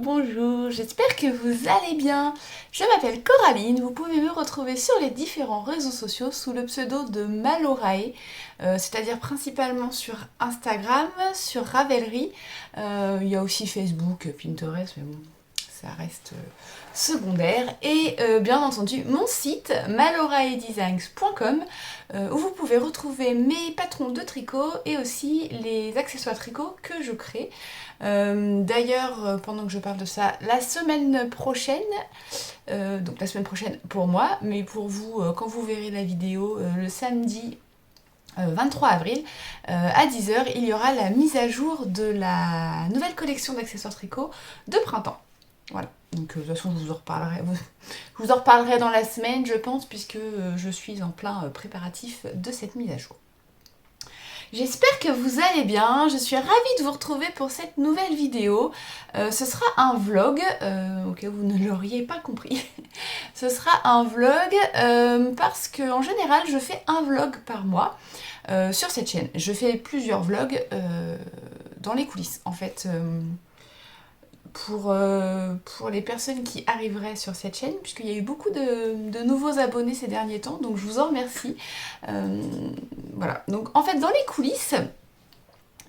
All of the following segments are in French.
bonjour, j'espère que vous allez bien. Je m'appelle Coraline, vous pouvez me retrouver sur les différents réseaux sociaux sous le pseudo de Malorae, c'est-à-dire principalement sur Instagram, sur Ravelry, il y a aussi Facebook, Pinterest, mais bon, ça reste secondaire, et bien entendu mon site maloraedesigns.com où vous pouvez retrouver mes patrons de tricot et aussi les accessoires tricot que je crée. D'ailleurs, pendant que je parle de ça, la semaine prochaine, donc la semaine prochaine pour moi, mais pour vous, quand vous verrez la vidéo, le samedi 23 avril, à 10 h, il y aura la mise à jour de la nouvelle collection d'accessoires tricot de printemps. Voilà, donc de toute façon je vous en reparlerai dans la semaine je pense, puisque je suis en plein préparatif de cette mise à jour. J'espère que vous allez bien, je suis ravie de vous retrouver pour cette nouvelle vidéo. Ce sera un vlog, au cas où vous ne l'auriez pas compris. Ce sera un vlog parce qu'en général je fais un vlog par mois sur cette chaîne. Je fais plusieurs vlogs dans les coulisses en fait. Pour les personnes qui arriveraient sur cette chaîne, puisqu'il y a eu beaucoup de nouveaux abonnés ces derniers temps, donc je vous en remercie. Voilà, donc en fait dans les coulisses,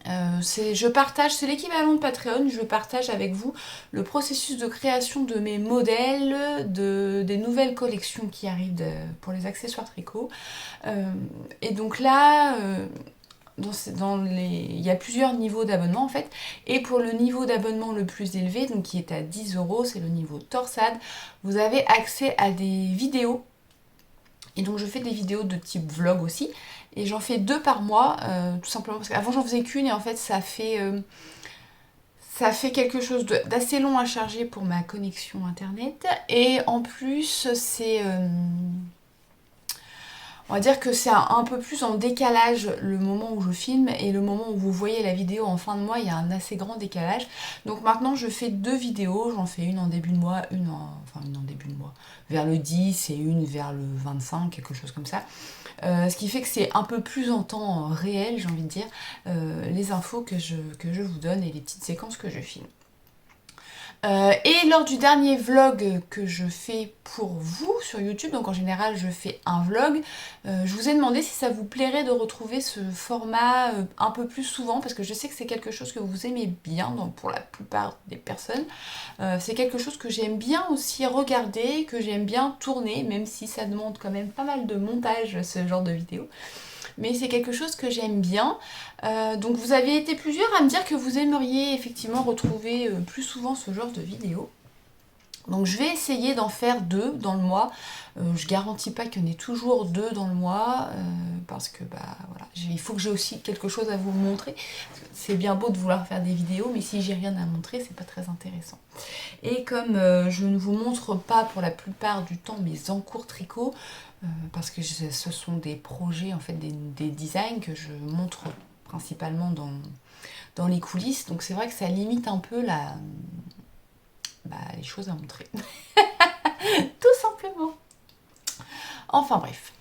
je partage, c'est l'équivalent de Patreon, je partage avec vous le processus de création de mes modèles, des nouvelles collections qui arrivent pour les accessoires tricot. Et donc là... il y a plusieurs niveaux d'abonnement en fait, et pour le niveau d'abonnement le plus élevé, donc qui est à 10 €, c'est le niveau torsade, vous avez accès à des vidéos, et donc je fais des vidéos de type vlog aussi, et j'en fais 2 par mois, tout simplement parce qu'avant j'en faisais qu'une, et en fait ça fait quelque chose d'assez long à charger pour ma connexion internet, et en plus c'est... on va dire que c'est un peu plus en décalage le moment où je filme et le moment où vous voyez la vidéo en fin de mois, il y a un assez grand décalage. Donc maintenant je fais 2 vidéos, j'en fais une en début de mois, une en début de mois, vers le 10 et une vers le 25, quelque chose comme ça. Ce qui fait que c'est un peu plus en temps réel, j'ai envie de dire, les infos que je vous donne et les petites séquences que je filme. Et lors du dernier vlog que je fais pour vous sur YouTube, donc en général je fais un vlog, je vous ai demandé si ça vous plairait de retrouver ce format un peu plus souvent, parce que je sais que c'est quelque chose que vous aimez bien pour la plupart des personnes. C'est quelque chose que j'aime bien aussi regarder, que j'aime bien tourner, même si ça demande quand même pas mal de montage ce genre de vidéo. Mais c'est quelque chose que j'aime bien. Donc vous avez été plusieurs à me dire que vous aimeriez effectivement retrouver plus souvent ce genre de vidéos. Donc je vais essayer d'en faire 2 dans le mois. Je garantis pas qu'il y en ait toujours 2 dans le mois, parce que voilà, il faut que j'ai aussi quelque chose à vous montrer. C'est bien beau de vouloir faire des vidéos, mais si j'ai rien à montrer, c'est pas très intéressant. Et comme je ne vous montre pas pour la plupart du temps mes encours tricot, parce que ce sont des projets, en fait, des designs que je montre principalement dans les coulisses, donc c'est vrai que ça limite un peu les choses à montrer. Tout simplement. Enfin bref.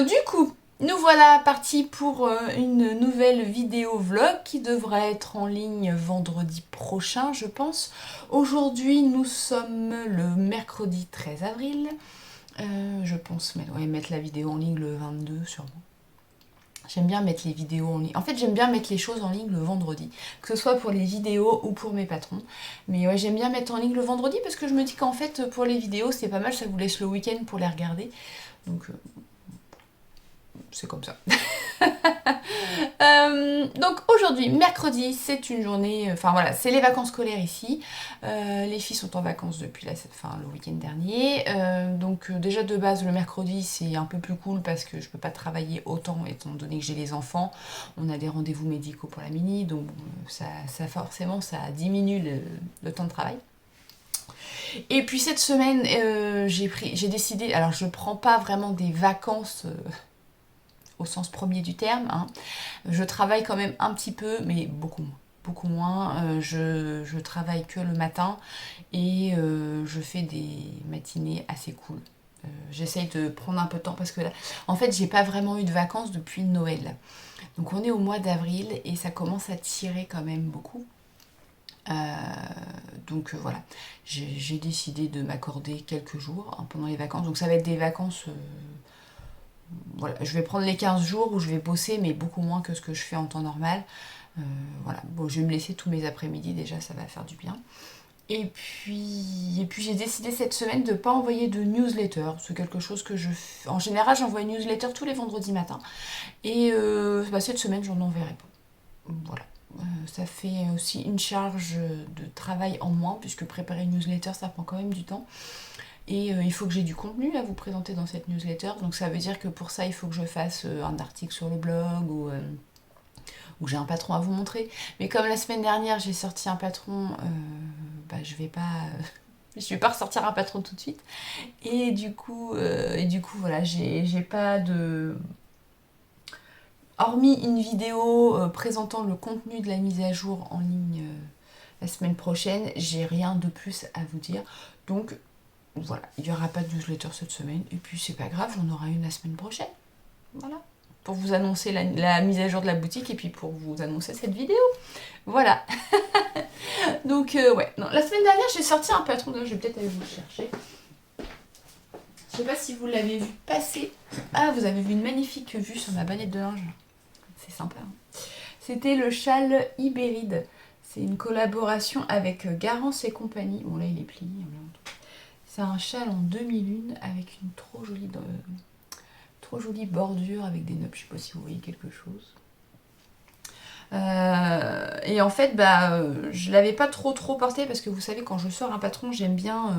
Du coup, nous voilà partis pour une nouvelle vidéo vlog qui devrait être en ligne vendredi prochain, je pense. Aujourd'hui, nous sommes le mercredi 13 avril. Je pense mettre la vidéo en ligne le 22 sûrement. J'aime bien mettre les vidéos en ligne. En fait, j'aime bien mettre les choses en ligne le vendredi, que ce soit pour les vidéos ou pour mes patrons. Mais ouais, j'aime bien mettre en ligne le vendredi parce que je me dis qu'en fait, pour les vidéos, c'est pas mal, ça vous laisse le week-end pour les regarder. Donc, c'est comme ça. Donc aujourd'hui, mercredi, c'est une journée, enfin voilà, c'est les vacances scolaires ici. Les filles sont en vacances depuis le week-end dernier. Donc déjà de base, le mercredi, c'est un peu plus cool parce que je peux pas travailler autant étant donné que j'ai les enfants. On a des rendez-vous médicaux pour la mini, donc ça forcément, ça diminue le temps de travail. Et puis cette semaine, j'ai décidé, alors je prends pas vraiment des vacances... au sens premier du terme, hein. Je travaille quand même un petit peu, mais beaucoup moins. Je travaille que le matin et je fais des matinées assez cool. J'essaye de prendre un peu de temps parce que là, en fait, j'ai pas vraiment eu de vacances depuis Noël. Donc on est au mois d'avril et ça commence à tirer quand même beaucoup. Donc voilà, j'ai décidé de m'accorder quelques jours hein, pendant les vacances. Donc ça va être des vacances, voilà, je vais prendre les 15 jours où je vais bosser, mais beaucoup moins que ce que je fais en temps normal. Voilà, bon, je vais me laisser tous mes après-midi déjà, ça va faire du bien. Et puis j'ai décidé cette semaine de ne pas envoyer de newsletter. C'est quelque chose que je fais. En général, j'envoie une newsletter tous les vendredis matins. Et cette semaine, j'en enverrai pas. Voilà. Ça fait aussi une charge de travail en moins, puisque préparer une newsletter, ça prend quand même du temps. Et il faut que j'ai du contenu à vous présenter dans cette newsletter. Donc ça veut dire que pour ça, il faut que je fasse un article sur le blog ou que j'ai un patron à vous montrer. Mais comme la semaine dernière, j'ai sorti un patron, je vais pas... je vais pas ressortir un patron tout de suite. Et du coup voilà, j'ai pas de... Hormis une vidéo présentant le contenu de la mise à jour en ligne la semaine prochaine, j'ai rien de plus à vous dire. Donc voilà, il n'y aura pas de newsletter cette semaine. Et puis c'est pas grave, j'en aurai une la semaine prochaine. Voilà. Pour vous annoncer la mise à jour de la boutique et puis pour vous annoncer cette vidéo. Voilà. Donc ouais, non, la semaine dernière j'ai sorti un patron, je vais peut-être aller vous le chercher. Je sais pas si vous l'avez vu passer. Ah, vous avez vu une magnifique vue sur ma bannette de linge. C'est sympa. Hein. C'était le châle Ibéride. C'est une collaboration avec Garance et compagnie. Bon là il est plié. C'est un châle en demi-lune avec une trop jolie bordure avec des nœuds. Je sais pas si vous voyez quelque chose. Et en fait, je l'avais pas trop porté parce que vous savez, quand je sors un patron, j'aime bien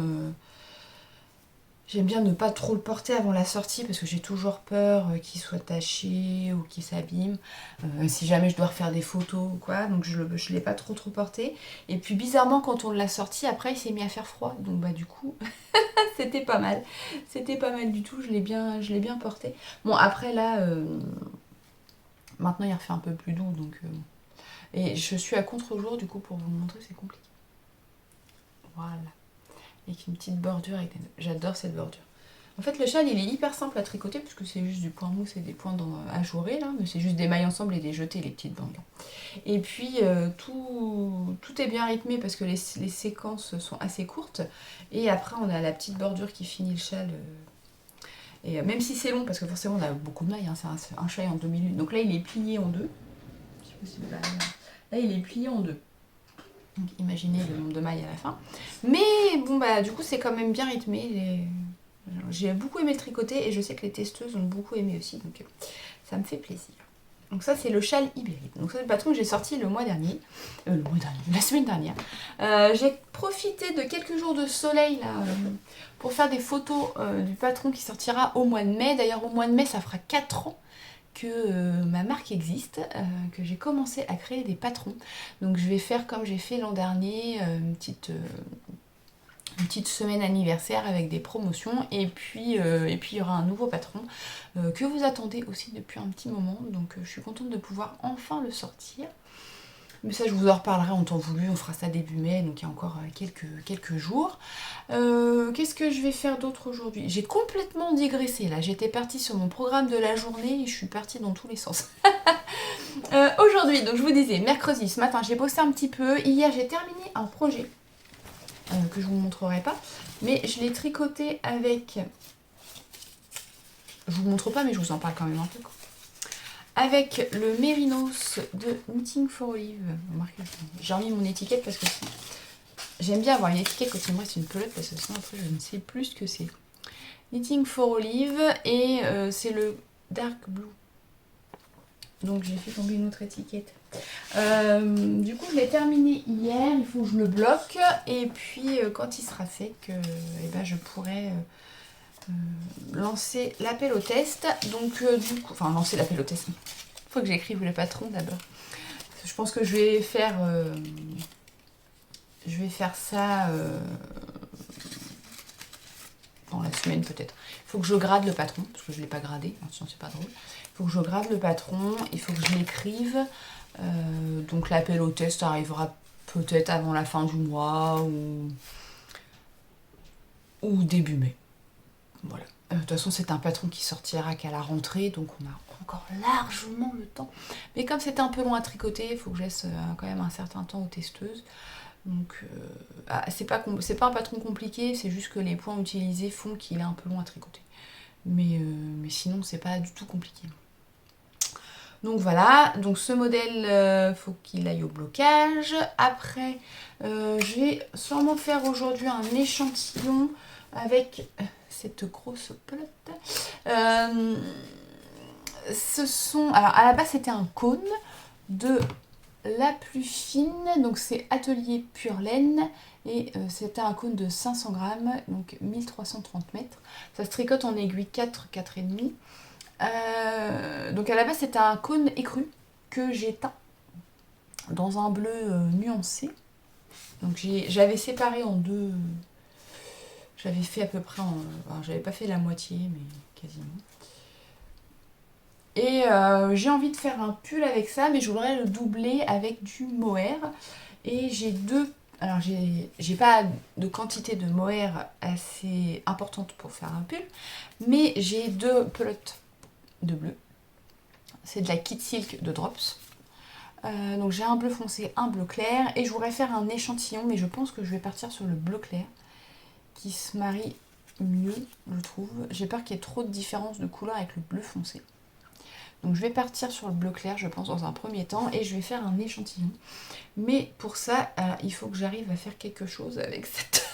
ne pas trop le porter avant la sortie parce que j'ai toujours peur qu'il soit taché ou qu'il s'abîme. Si jamais je dois refaire des photos ou quoi, donc je l'ai pas trop porté. Et puis bizarrement, quand on l'a sorti, après il s'est mis à faire froid. Donc du coup, c'était pas mal. C'était pas mal du tout, je l'ai bien porté. Bon, après là, maintenant il refait un peu plus doux, donc... Et je suis à contre-jour, du coup, pour vous le montrer, c'est compliqué. Voilà. Avec une petite bordure. J'adore cette bordure. En fait, le châle, il est hyper simple à tricoter, puisque c'est juste du point mousse et des points ajourés, là. Mais c'est juste des mailles ensemble et des jetés, les petites bandes. Et puis, tout est bien rythmé, parce que les séquences sont assez courtes. Et après, on a la petite bordure qui finit le châle. Et même si c'est long, parce que forcément, on a beaucoup de mailles, hein, c'est un châle en demi-lune. Donc là, il est plié en deux. Je sais pas si vous l'avez. Là, il est plié en deux. Donc, imaginez le nombre de mailles à la fin. Mais bon, du coup, c'est quand même bien rythmé. J'ai beaucoup aimé le tricoter et je sais que les testeuses ont beaucoup aimé aussi. Donc, ça me fait plaisir. Donc ça, c'est le châle Ibéride. Donc ça, c'est le patron que j'ai sorti la semaine dernière. J'ai profité de quelques jours de soleil là, pour faire des photos du patron qui sortira au mois de mai. D'ailleurs, au mois de mai, ça fera 4 ans que ma marque existe, que j'ai commencé à créer des patrons. Donc je vais faire comme j'ai fait l'an dernier, une petite semaine anniversaire avec des promotions. Et puis il y aura un nouveau patron que vous attendez aussi depuis un petit moment. Donc je suis contente de pouvoir enfin le sortir. Mais ça, je vous en reparlerai en temps voulu. On fera ça début mai, donc il y a encore quelques jours. Qu'est-ce que je vais faire d'autre aujourd'hui? J'ai complètement digressé là. J'étais partie sur mon programme de la journée et je suis partie dans tous les sens. Aujourd'hui, donc je vous disais, mercredi, ce matin, j'ai bossé un petit peu. Hier, j'ai terminé un projet que je vous montrerai pas. Mais je l'ai tricoté avec... Je vous montre pas, mais je vous en parle quand même un peu, quoi. Avec le Mérinos de Knitting for Olive. J'ai remis mon étiquette parce que j'aime bien avoir une étiquette quand il me reste une pelote parce que sinon après je ne sais plus ce que c'est. Knitting for Olive et c'est le Dark Blue. Donc j'ai fait tomber une autre étiquette. Du coup je l'ai terminé hier, il faut que je le bloque et puis quand il sera sec, je pourrai... lancer l'appel au test. Donc du coup, lancer l'appel au test. Il faut que j'écrive le patron d'abord. Je pense que je vais faire ça dans la semaine peut-être. Il faut que je grade le patron parce que je ne l'ai pas gradé. Sinon c'est pas drôle. Il faut que je grade le patron. Il faut que je l'écrive. Donc l'appel au test arrivera peut-être avant la fin du mois ou début mai. Voilà. De toute façon, c'est un patron qui sortira qu'à la rentrée, donc on a encore largement le temps. Mais comme c'était un peu long à tricoter, il faut que je laisse quand même un certain temps aux testeuses. Donc c'est pas un patron compliqué, c'est juste que les points utilisés font qu'il est un peu long à tricoter. Mais sinon c'est pas du tout compliqué. Donc voilà, donc ce modèle, faut qu'il aille au blocage. Après, je vais sûrement faire aujourd'hui un échantillon avec cette grosse pelote. Alors à la base c'était un cône de la plus fine, donc c'est Atelier Pure Laine, et c'était un cône de 500 grammes, donc 1330 mètres. Ça se tricote en aiguille 4, 4,5. Donc à la base c'était un cône écru que j'ai teint dans un bleu nuancé. Donc j'avais séparé en deux. J'avais fait à peu près j'avais pas fait la moitié mais quasiment. Et j'ai envie de faire un pull avec ça, mais je voudrais le doubler avec du mohair. Et j'ai deux. Alors j'ai pas de quantité de mohair assez importante pour faire un pull, mais j'ai deux pelotes de bleu. C'est de la Kid Silk de Drops. Donc j'ai un bleu foncé, un bleu clair, et je voudrais faire un échantillon, mais je pense que je vais partir sur le bleu clair, qui se marie mieux, je trouve. J'ai peur qu'il y ait trop de différence de couleur avec le bleu foncé. Donc je vais partir sur le bleu clair, je pense, dans un premier temps, et je vais faire un échantillon. Mais pour ça, il faut que j'arrive à faire quelque chose avec cette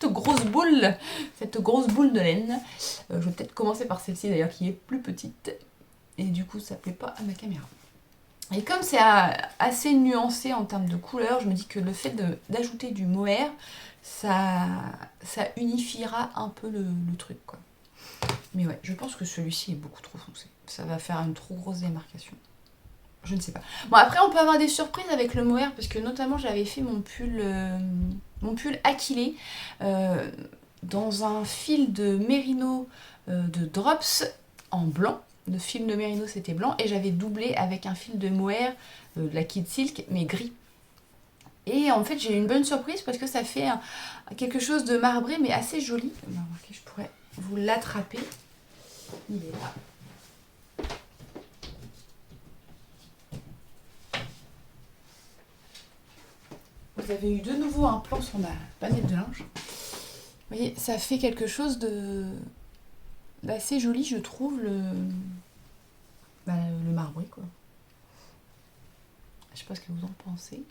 grosse boule de laine. Je vais peut-être commencer par celle-ci d'ailleurs, qui est plus petite. Et du coup, ça plaît pas à ma caméra. Et comme c'est assez nuancé en termes de couleur, je me dis que le fait d'ajouter du mohair, ça unifiera un peu le truc, quoi. Mais ouais, je pense que celui-ci est beaucoup trop foncé. Ça va faire une trop grosse démarcation. Je ne sais pas. Bon, après, on peut avoir des surprises avec le mohair, parce que notamment, j'avais fait mon pull Aquilé dans un fil de mérino de Drops en blanc. Le fil de mérino, c'était blanc, et j'avais doublé avec un fil de mohair de la Kid Silk, mais gris. Et en fait, j'ai eu une bonne surprise parce que ça fait quelque chose de marbré, mais assez joli. Remarquez, je pourrais vous l'attraper. Il est là. Vous avez eu de nouveau un plan sur ma panette de linge. Vous voyez, ça fait quelque chose d'assez joli, je trouve, le marbré, quoi. Je sais pas ce que vous en pensez.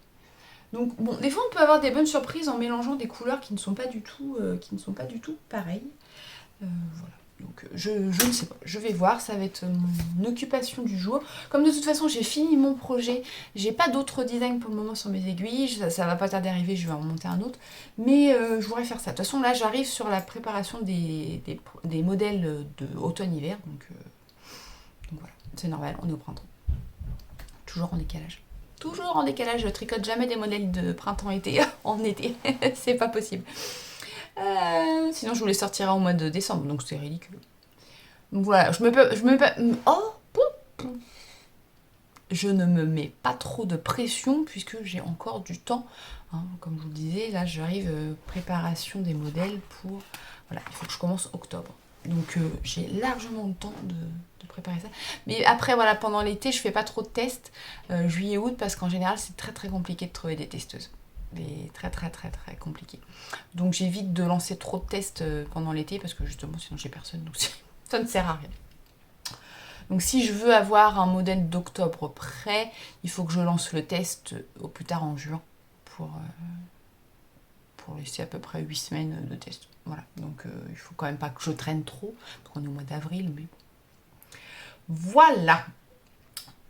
Donc bon, des fois on peut avoir des bonnes surprises en mélangeant des couleurs qui ne sont pas du tout pareilles. Voilà. Donc je ne sais pas, je vais voir, ça va être mon occupation du jour. Comme de toute façon j'ai fini mon projet, j'ai pas d'autres designs pour le moment sur mes aiguilles, ça va pas tarder à arriver, je vais en monter un autre. Mais je voudrais faire ça. De toute façon là j'arrive sur la préparation des modèles de automne-hiver, donc voilà, c'est normal, on est au printemps. Toujours en décalage. Toujours en décalage, je tricote jamais des modèles de printemps-été en été, c'est pas possible. Sinon je vous les sortirai au mois de décembre, donc c'est ridicule. Donc voilà, je ne me mets pas trop de pression puisque j'ai encore du temps. Hein, comme je vous le disais, là j'arrive préparation des modèles pour... Voilà, il faut que je commence octobre. Donc j'ai largement le temps de préparer ça. Mais après, voilà, pendant l'été, je fais pas trop de tests, juillet-août, parce qu'en général, c'est très très compliqué de trouver des testeuses. Mais très très très très compliqué. Donc j'évite de lancer trop de tests pendant l'été, parce que justement, sinon j'ai personne, donc ça ne sert à rien. Donc si je veux avoir un modèle d'octobre prêt, il faut que je lance le test au plus tard en juin, pour laisser à peu près 8 semaines de test. Voilà, donc il faut quand même pas que je traîne trop, parce qu'on est au mois d'avril, mais voilà.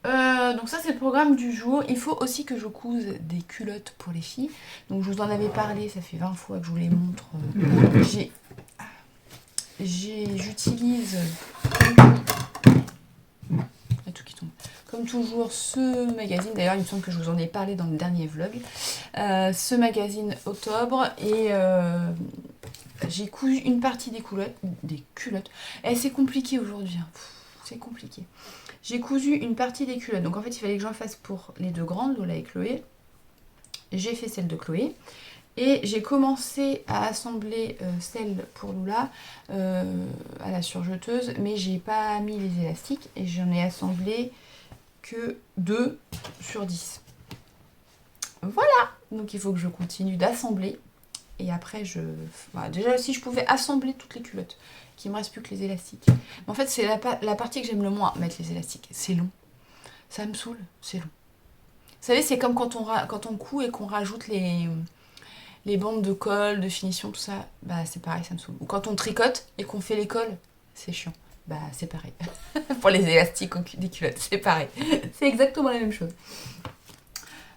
Donc ça c'est le programme du jour. Il faut aussi que je couse des culottes pour les filles. Donc je vous en avais parlé, ça fait 20 fois que je vous les montre. J'utilise tout qui tombe. Comme toujours ce magazine, d'ailleurs il me semble que je vous en ai parlé dans le dernier vlog. Ce magazine Octobre, et j'ai cousu une partie des culottes. Et c'est compliqué aujourd'hui, hein. C'est compliqué. J'ai cousu une partie des culottes. Donc en fait, il fallait que j'en fasse pour les deux grandes, Lola et Chloé. J'ai fait celle de Chloé. Et j'ai commencé à assembler celle pour Lola à la surjeteuse. Mais j'ai pas mis les élastiques. Et j'en ai assemblé que 2 sur 10. voilà. Donc il faut que je continue d'assembler. Et après, voilà, déjà, si je pouvais assembler toutes les culottes, qu'il me reste plus que les élastiques. Mais en fait, c'est la partie que j'aime le moins, mettre les élastiques. C'est long. Ça me saoule, c'est long. Vous savez, c'est comme quand on coud et qu'on rajoute les bandes de colle, de finition, tout ça. Bah, c'est pareil, ça me saoule. Ou quand on tricote et qu'on fait les cols, c'est chiant. Bah, c'est pareil. Pour les élastiques des culottes, c'est pareil. C'est exactement la même chose.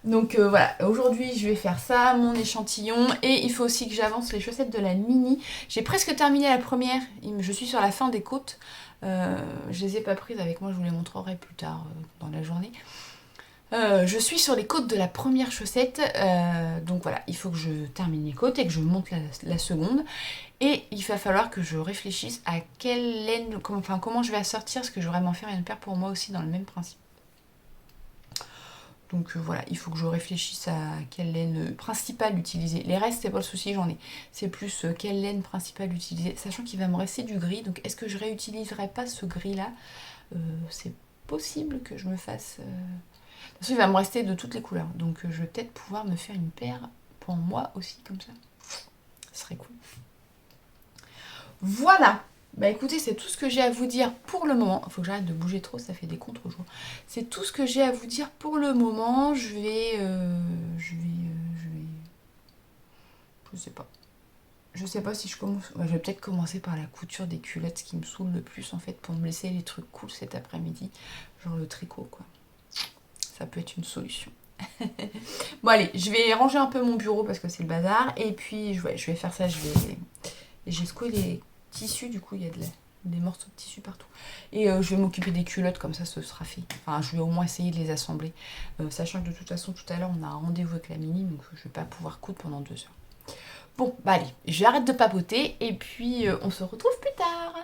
Donc voilà, aujourd'hui je vais faire ça, mon échantillon, et il faut aussi que j'avance les chaussettes de la Mini. J'ai presque terminé la première, je suis sur la fin des côtes. Je les ai pas prises avec moi, je vous les montrerai plus tard dans la journée. Je suis sur les côtes de la première chaussette, donc voilà, il faut que je termine les côtes et que je monte la seconde. Et il va falloir que je réfléchisse à quelle laine, comment je vais assortir, parce que je vais vraiment faire une paire pour moi aussi dans le même principe. Donc voilà, il faut que je réfléchisse à quelle laine principale utiliser. Les restes, c'est pas le souci, j'en ai. C'est plus quelle laine principale utiliser, sachant qu'il va me rester du gris. Donc est-ce que je réutiliserai pas ce gris-là? C'est possible que je me fasse... De toute façon, il va me rester de toutes les couleurs. Donc je vais peut-être pouvoir me faire une paire pour moi aussi, comme ça. Ce serait cool. Voilà. Bah écoutez, c'est tout ce que j'ai à vous dire pour le moment. Il faut que j'arrête de bouger trop, ça fait des contre-jours. C'est tout ce que j'ai à vous dire pour le moment. Je sais pas. Je sais pas si je commence... Ouais, je vais peut-être commencer par la couture des culottes, ce qui me saoule le plus en fait, pour me laisser les trucs cool cet après-midi. Genre le tricot, quoi. Ça peut être une solution. Bon allez, je vais ranger un peu mon bureau parce que c'est le bazar. Et puis, ouais, je vais faire ça. J'ai secoué les tissus, du coup, il y a des morceaux de tissu partout. Et je vais m'occuper des culottes, comme ça, ce sera fait. Enfin, je vais au moins essayer de les assembler. Sachant que de toute façon, tout à l'heure, on a un rendez-vous avec la Mini, donc je vais pas pouvoir coudre pendant 2 heures. Bon, bah allez, j'arrête de papoter et puis on se retrouve plus tard.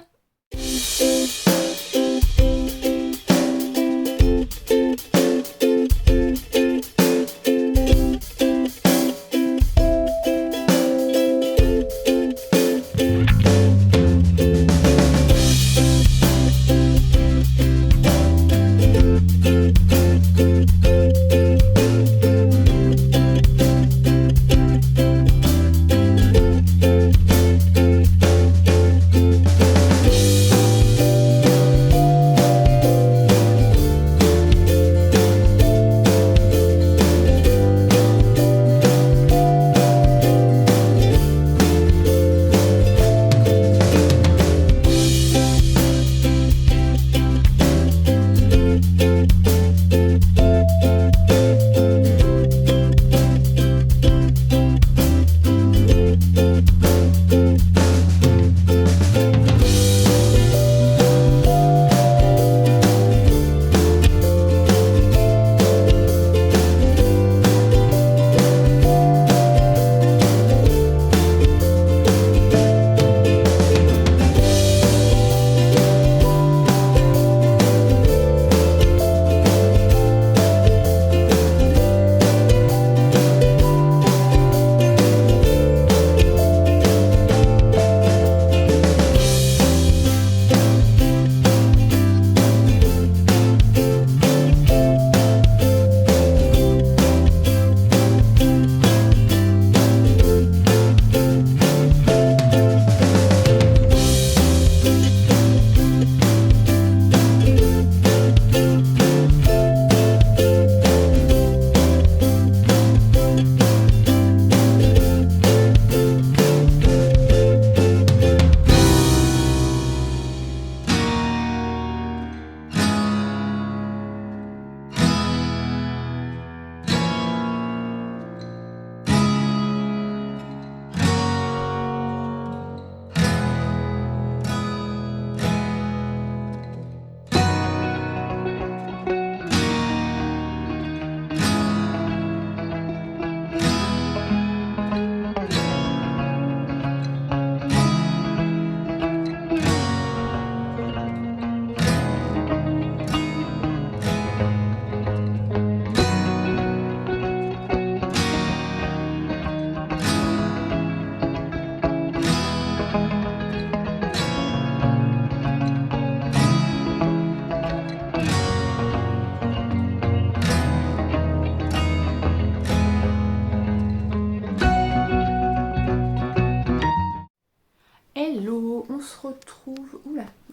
retrouve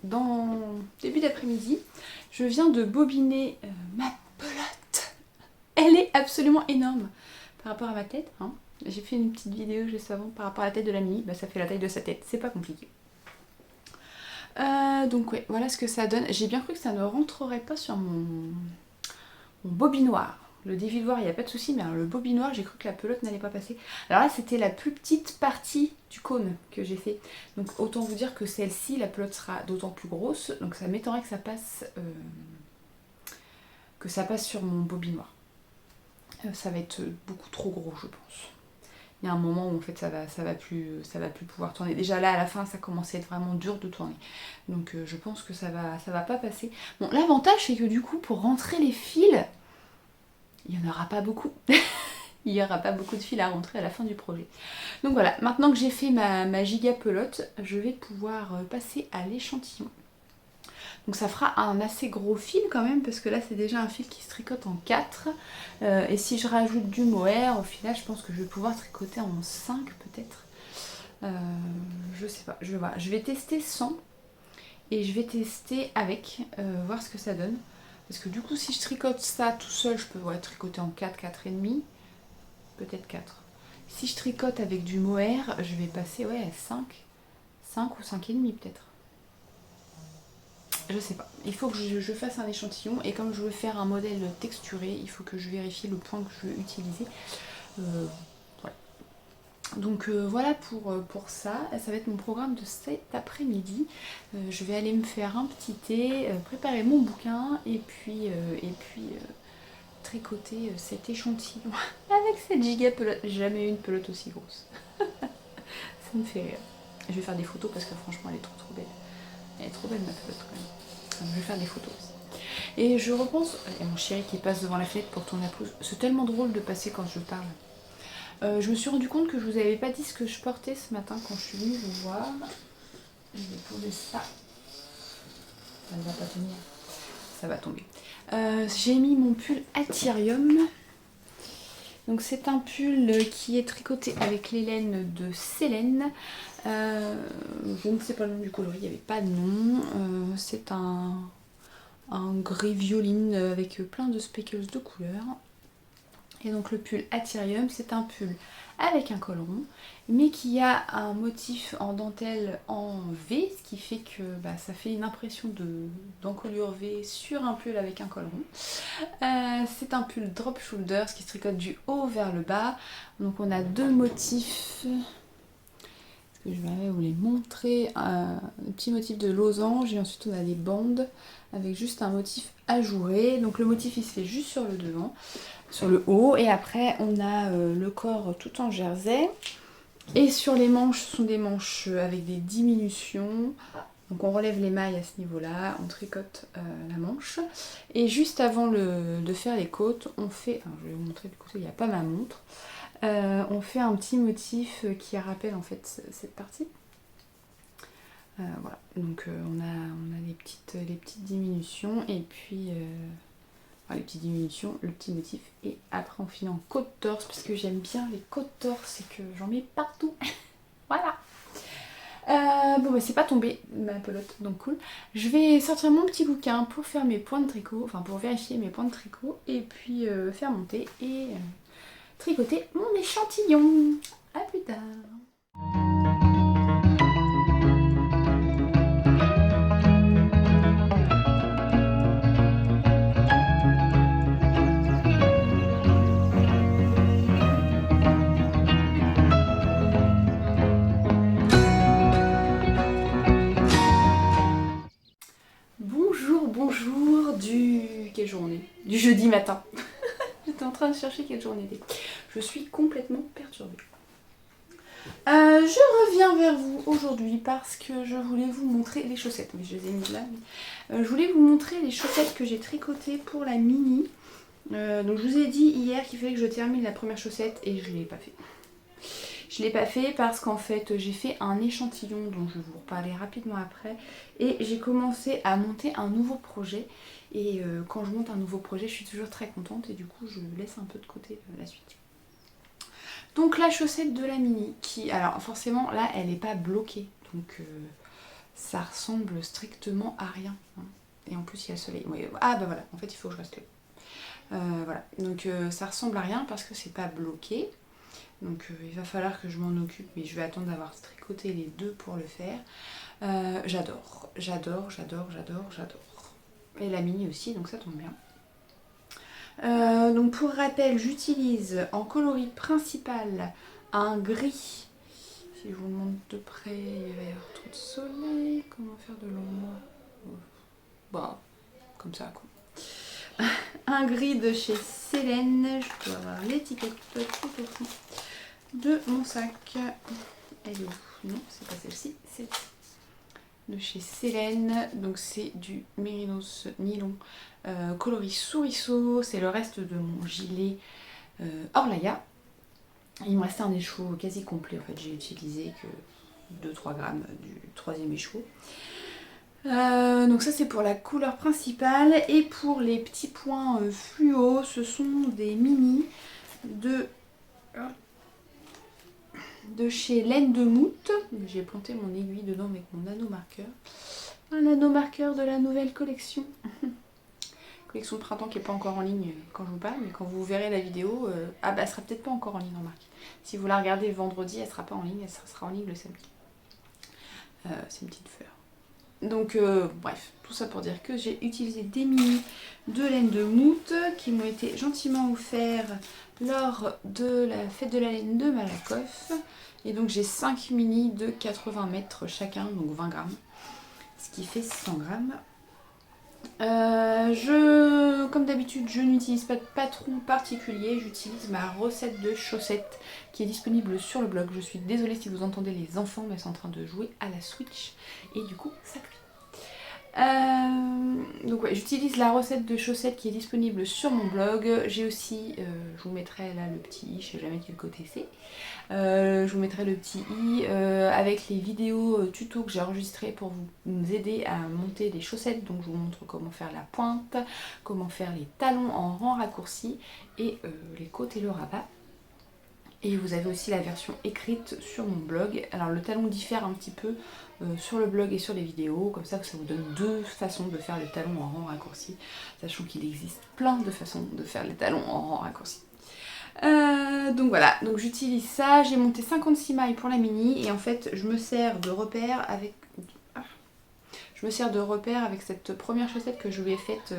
dans début d'après-midi. Je viens de bobiner ma pelote. Elle est absolument énorme par rapport à ma tête. Hein. J'ai fait une petite vidéo juste avant par rapport à la tête de la Mini. Bah, ça fait la taille de sa tête, c'est pas compliqué. Donc ouais, voilà ce que ça donne. J'ai bien cru que ça ne rentrerait pas sur mon bobinoir. Le dévidoir, il n'y a pas de souci, mais alors, le bobinoir, j'ai cru que la pelote n'allait pas passer. Alors là, c'était la plus petite partie du cône que j'ai fait. Donc autant vous dire que celle-ci, la pelote sera d'autant plus grosse. Donc ça m'étonnerait que ça passe sur mon bobinoir. Ça va être beaucoup trop gros, je pense. Il y a un moment où en fait ça va plus pouvoir tourner. Déjà là à la fin ça commençait à être vraiment dur de tourner. Donc je pense que ça va pas passer. Bon, l'avantage c'est que du coup pour rentrer les fils, il n'y en aura pas beaucoup. Il n'y aura pas beaucoup de fils à rentrer à la fin du projet. Donc voilà, maintenant que j'ai fait ma giga pelote, je vais pouvoir passer à l'échantillon. Donc ça fera un assez gros fil quand même, parce que là c'est déjà un fil qui se tricote en 4. Et si je rajoute du mohair, au final je pense que je vais pouvoir tricoter en 5 peut-être. Je sais pas, je vais voir. Je vais tester sans et je vais tester avec, voir ce que ça donne. Parce que du coup si je tricote ça tout seul, je peux tricoter en 4, 4 et demi, peut-être 4. Si je tricote avec du mohair, je vais passer à 5 ou 5 et demi peut-être. Je sais pas, il faut que je fasse un échantillon et comme je veux faire un modèle texturé, il faut que je vérifie le point que je veux utiliser. Voilà. Donc voilà pour ça, ça va être mon programme de cet après-midi. Je vais aller me faire un petit thé, préparer mon bouquin et puis tricoter cet échantillon avec cette giga pelote. J'ai jamais eu une pelote aussi grosse. Ça me fait rire. Je vais faire des photos parce que franchement elle est trop belle. Elle est trop belle ma pelote quand même. Je vais faire des photos aussi. Et je repense... Il y a mon chéri qui passe devant la fenêtre pour tourner la pelouse. C'est tellement drôle de passer quand je parle. Je me suis rendu compte que je vous avais pas dit ce que je portais ce matin quand je suis venue vous voir. Je vais poser ça. Ça ne va pas tenir. Ça va tomber. J'ai mis mon pull Atyrium. Donc c'est un pull qui est tricoté avec les laines de Célène. Je ne sais pas le nom du coloris, il n'y avait pas de nom. C'est un gris violine avec plein de speckles de couleurs. Et donc le pull Atyrium, c'est un pull avec un col rond, mais qui a un motif en dentelle en V, ce qui fait que ça fait une impression d'encolure V sur un pull avec un col rond. C'est un pull drop shoulders qui se tricote du haut vers le bas. Donc on a deux motifs. Est-ce que je vais vous les montrer? Un petit motif de losange et ensuite on a des bandes avec juste un motif ajouré. Donc le motif il se fait juste sur le devant, sur le haut, et après on a le corps tout en jersey. Et sur les manches, ce sont des manches avec des diminutions. Donc on relève les mailles à ce niveau-là, on tricote la manche. Et juste avant de faire les côtes, on fait... je vais vous montrer du côté, il n'y a pas ma montre. On fait un petit motif qui rappelle en fait cette partie. Voilà, donc on a les petites diminutions et puis les petites diminutions, le petit motif, et après on finit en côte torse parce que j'aime bien les côtes torse et que j'en mets partout. Voilà. C'est pas tombé ma pelote, donc cool. Je vais sortir mon petit bouquin pour faire mes points de tricot, enfin pour vérifier mes points de tricot et puis faire mon thé et tricoter mon échantillon. A plus tard. Bonjour quelle journée? Du jeudi matin. J'étais en train de chercher quelle journée était. Je suis complètement perturbée. Je reviens vers vous aujourd'hui parce que je voulais vous montrer les chaussettes. Mais je les ai mises là. Je voulais vous montrer les chaussettes que j'ai tricotées pour la Mini. Donc je vous ai dit hier qu'il fallait que je termine la première chaussette et je ne l'ai pas fait. Je ne l'ai pas fait parce qu'en fait j'ai fait un échantillon dont je vais vous reparler rapidement après. Et j'ai commencé à monter un nouveau projet. Et quand je monte un nouveau projet, je suis toujours très contente et du coup je laisse un peu de côté la suite. Donc la chaussette de la Mini qui, alors forcément là elle n'est pas bloquée. Donc ça ressemble strictement à rien. Hein. Et en plus il y a le soleil. Ouais, ah bah voilà, en fait il faut que je reste là. Voilà, donc ça ressemble à rien parce que c'est pas bloqué. Donc il va falloir que je m'en occupe, mais je vais attendre d'avoir tricoté les deux pour le faire. J'adore. Et la mini aussi, donc ça tombe bien. Donc pour rappel, j'utilise en coloris principal un gris. Si je vous le montre de près, il va y avoir trop de soleil. Comment faire de l'ombre? Bon, comme ça quoi. Un gris de chez Célène. Je dois avoir l'étiquette tout au fond de mon sac. Elle est où? Non, c'est pas celle-ci, c'est de chez Célène. Donc c'est du Mérinos nylon coloris souriceau. C'est le reste de mon gilet Orlaya. Il me restait un écheveau quasi complet. En fait, j'ai utilisé que 2-3 grammes du troisième écheveau. Donc ça c'est pour la couleur principale. Et pour les petits points fluo, ce sont des mini de chez Laine de Moute. J'ai planté mon aiguille dedans avec mon nanomarqueur. Un nanomarqueur de la nouvelle collection. Collection de printemps qui n'est pas encore en ligne quand je vous parle, mais quand vous verrez la vidéo, ah bah elle sera peut-être pas encore en ligne, remarque. Si vous la regardez le vendredi, elle sera pas en ligne, elle sera en ligne le samedi. C'est une petite fleur. Donc bref, tout ça pour dire que j'ai utilisé des mini de Laine de Moute qui m'ont été gentiment offerts lors de la fête de la laine de Malakoff. Et donc j'ai 5 mini de 80 mètres chacun, donc 20 grammes, ce qui fait 100 grammes. Comme d'habitude, je n'utilise pas de patron particulier, j'utilise ma recette de chaussettes qui est disponible sur le blog. Je suis désolée si vous entendez les enfants, mais ils sont en train de jouer à la Switch et du coup ça crie. Donc ouais, j'utilise la recette de chaussettes qui est disponible sur mon blog. J'ai aussi, je vous mettrai là le petit i, je sais jamais de quel côté c'est. Je vous mettrai le petit i avec les vidéos tuto que j'ai enregistrées pour vous aider à monter des chaussettes. Donc je vous montre comment faire la pointe, comment faire les talons en rang raccourci et les côtes et le rabat. Et vous avez aussi la version écrite sur mon blog. Alors le talon diffère un petit peu sur le blog et sur les vidéos, comme ça vous donne deux façons de faire les talons en rang raccourci, sachant qu'il existe plein de façons de faire les talons en rang raccourci. Donc voilà, donc j'utilise ça, j'ai monté 56 mailles pour la mini et en fait je me sers de repère avec... cette première chaussette que je lui ai faite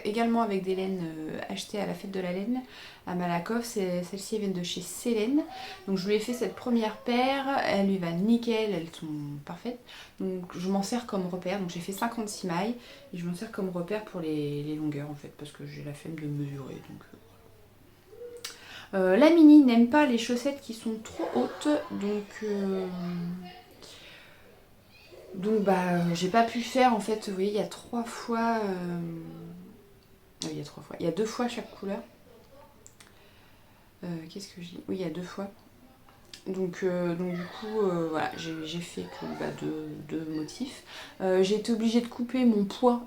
également avec des laines achetées à la fête de la laine à Malakoff. Celles-ci viennent de chez Célène. Donc je lui ai fait cette première paire, elle lui va nickel, elles sont parfaites. Donc je m'en sers comme repère, donc j'ai fait 56 mailles et je m'en sers comme repère pour les longueurs en fait parce que j'ai la flemme de mesurer. Donc, la mini n'aime pas les chaussettes qui sont trop hautes, donc bah j'ai pas pu faire en fait, vous voyez il y a 3 fois, il y a 2 fois chaque couleur. Qu'est-ce que je dis? Oui il y a 2 fois. Donc du coup voilà, j'ai fait que deux motifs. J'ai été obligée de couper mon pois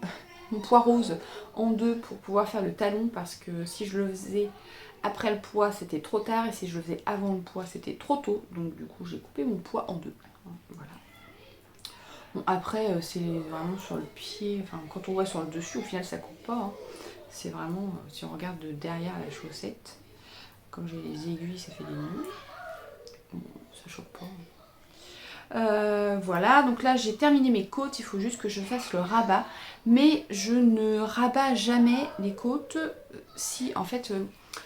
rose en deux pour pouvoir faire le talon parce que si je le faisais après le pois c'était trop tard et si je le faisais avant le pois c'était trop tôt. Donc du coup j'ai coupé mon pois en deux. Voilà. Bon, après c'est vraiment sur le pied, enfin quand on voit sur le dessus au final ça coupe pas. Hein. C'est vraiment, si on regarde de derrière la chaussette, comme j'ai les aiguilles ça fait des nœuds. Bon, ça choque pas. Voilà, donc là j'ai terminé mes côtes, il faut juste que je fasse le rabat. Mais je ne rabats jamais les côtes si en fait...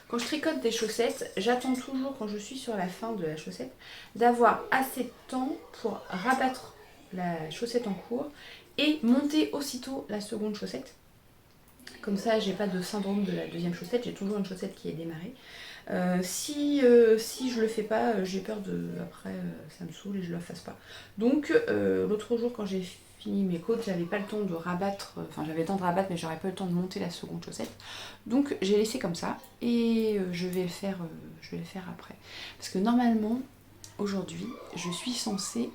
quand je tricote des chaussettes, j'attends toujours quand je suis sur la fin de la chaussette d'avoir assez de temps pour rabattre la chaussette en cours et monter aussitôt la seconde chaussette. Comme ça, j'ai pas de syndrome de la deuxième chaussette, j'ai toujours une chaussette qui est démarrée. Si je le fais pas, j'ai peur de... Après, ça me saoule et je le fasse pas. Donc, l'autre jour, quand j'ai fini mes côtes, j'avais pas le temps de rabattre, enfin j'avais le temps de rabattre mais j'aurais pas le temps de monter la seconde chaussette. Donc j'ai laissé comme ça et je vais le faire après. Parce que normalement, aujourd'hui, je suis censée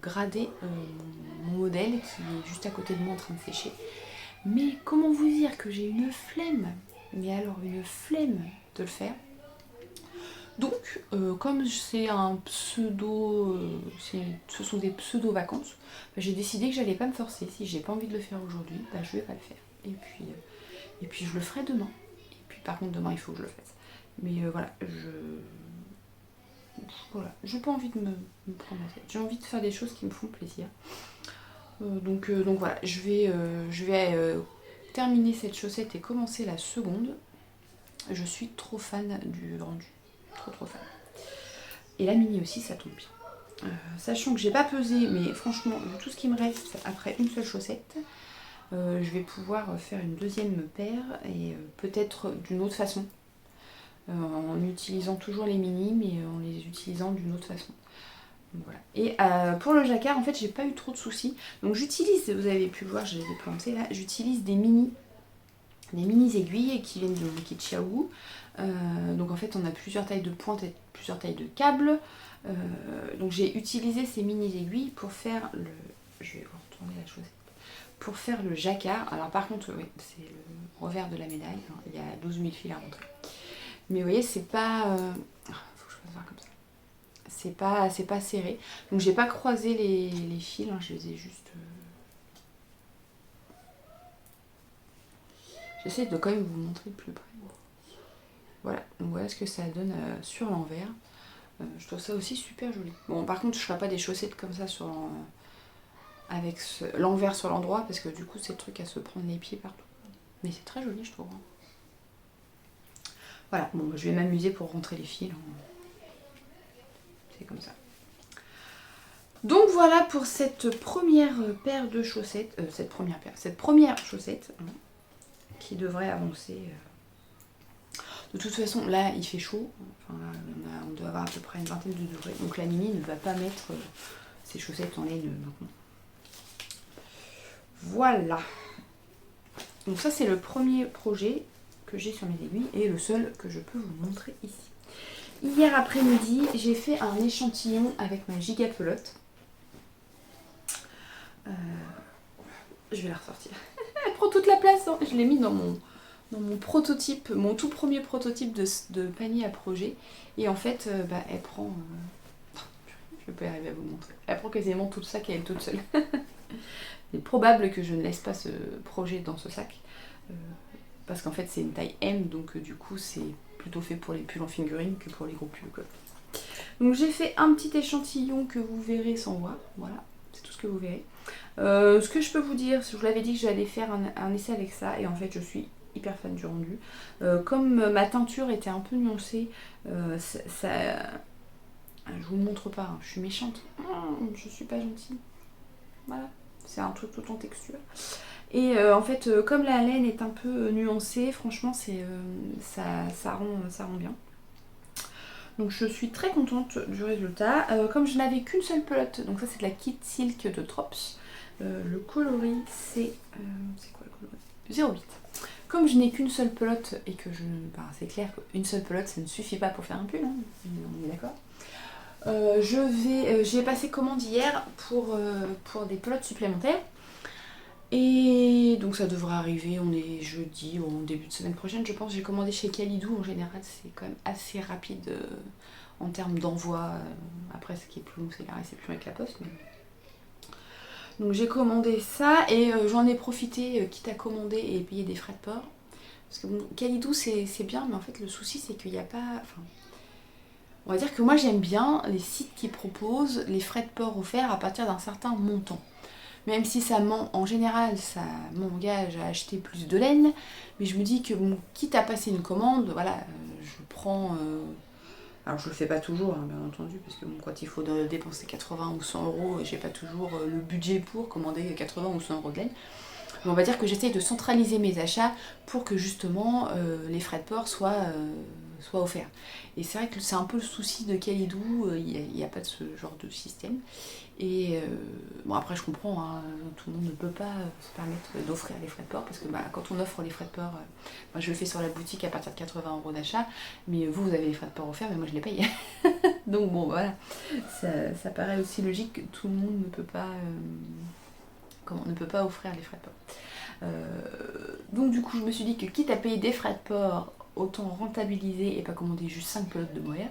grader mon modèle qui est juste à côté de moi en train de sécher. Mais comment vous dire que j'ai une flemme, mais alors une flemme de le faire. Donc, comme c'est un pseudo, ce sont des pseudo-vacances, bah, j'ai décidé que j'allais pas me forcer. Si j'ai pas envie de le faire aujourd'hui, bah, je vais pas le faire. Et puis je le ferai demain. Et puis par contre, demain, il faut que je le fasse. Mais voilà, j'ai pas envie de me prendre la tête. J'ai envie de faire des choses qui me font plaisir. Donc voilà, je vais terminer cette chaussette et commencer la seconde. Je suis trop fan du rendu. Trop fan. Et la mini aussi, ça tombe bien. Sachant que j'ai pas pesé, mais franchement, vu tout ce qui me reste après une seule chaussette, je vais pouvoir faire une deuxième paire et peut-être d'une autre façon. En utilisant toujours les mini, mais en les utilisant d'une autre façon. Voilà. Et pour le jacquard, en fait, j'ai pas eu trop de soucis. Donc j'utilise, vous avez pu le voir, je les ai plantés là, j'utilise des mini aiguilles qui viennent de Wicked Chiaowu. Donc en fait, on a plusieurs tailles de pointe et plusieurs tailles de câbles. Donc j'ai utilisé ces mini aiguilles pour faire le... Je vais vous retourner la chaussette. Pour faire le jacquard. Alors par contre, oui, c'est le revers de la médaille. Hein. Il y a 12 000 fils à rentrer. Mais vous voyez, c'est pas... faut que je fasse voir comme ça. C'est pas serré. Donc j'ai pas croisé les fils, hein, je les ai juste... J'essaie de quand même vous montrer de plus près. Voilà, donc voilà ce que ça donne sur l'envers. Je trouve ça aussi super joli. Bon, par contre, je ferai pas des chaussettes comme ça avec l'envers sur l'endroit, parce que du coup, c'est le truc à se prendre les pieds partout. Mais c'est très joli, je trouve. Voilà, bon, je vais m'amuser pour rentrer les fils. C'est comme ça. Donc voilà pour cette première paire de chaussettes, cette première chaussette hein, qui devrait avancer. De toute façon, là, il fait chaud. Enfin, on doit avoir à peu près une vingtaine de degrés. Donc la Mimi ne va pas mettre ses chaussettes en laine maintenant. Voilà. Donc ça, c'est le premier projet que j'ai sur mes aiguilles et le seul que je peux vous montrer ici. Hier après-midi, j'ai fait un échantillon avec ma giga pelote. Je vais la ressortir. Elle prend toute la place. Hein. Je l'ai mis dans mon prototype, mon tout premier prototype de panier à projet. Et en fait, elle prend... je vais pas y arriver à vous montrer. Elle prend quasiment tout le sac et elle est toute seule. Il est probable que je ne laisse pas ce projet dans ce sac. Parce qu'en fait, c'est une taille M. Donc du coup, c'est plutôt fait pour les pulls en figurine que pour les gros pulls. Quoi. Donc j'ai fait un petit échantillon que vous verrez sans voir. Voilà, c'est tout ce que vous verrez. Ce que je peux vous dire, je vous l'avais dit que j'allais faire un essai avec ça. Et en fait, je suis hyper fan du rendu. Comme ma teinture était un peu nuancée, ça... Je vous le montre pas, hein, je suis méchante. Je suis pas gentille. Voilà, c'est un truc tout en texture. Et en fait, comme la laine est un peu nuancée, franchement, ça rend bien. Donc je suis très contente du résultat. Comme je n'avais qu'une seule pelote, donc ça c'est de la Kit Silk de Trops. Le coloris c'est quoi le coloris 0,8. Comme je n'ai qu'une seule pelote et que c'est clair qu'une seule pelote ça ne suffit pas pour faire un pull, hein, on est d'accord. J'ai passé commande hier pour des pelotes supplémentaires. Et donc ça devrait arriver, on est jeudi ou en début de semaine prochaine je pense. J'ai commandé chez Kalidou, en général c'est quand même assez rapide en termes d'envoi. Après ce qui est plus long c'est la réception avec la poste. Mais... Donc j'ai commandé ça et j'en ai profité quitte à commander et payer des frais de port. Parce que bon, Kalidou c'est bien mais en fait le souci c'est qu'il n'y a pas... Enfin, on va dire que moi j'aime bien les sites qui proposent les frais de port offerts à partir d'un certain montant. Même si en général ça m'engage à acheter plus de laine, mais je me dis que bon, quitte à passer une commande, voilà, je prends... Alors je le fais pas toujours, hein, bien entendu, parce que bon, quand il faut dépenser 80 ou 100 euros, j'ai pas toujours le budget pour commander 80 ou 100 euros de laine. Mais on va dire que j'essaye de centraliser mes achats pour que justement les frais de port soient offerts. Et c'est vrai que c'est un peu le souci de Kalidou, il n'y a pas de ce genre de système. Et bon après je comprends, hein, tout le monde ne peut pas se permettre d'offrir les frais de port parce que quand on offre les frais de port, moi je le fais sur la boutique à partir de 80 euros d'achat, mais vous avez les frais de port offerts mais moi je les paye. Donc bon voilà, ça paraît aussi logique que tout le monde ne peut pas, offrir les frais de port. Donc du coup je me suis dit que quitte à payer des frais de port autant rentabiliser et pas commander juste 5 pelotes de mohair.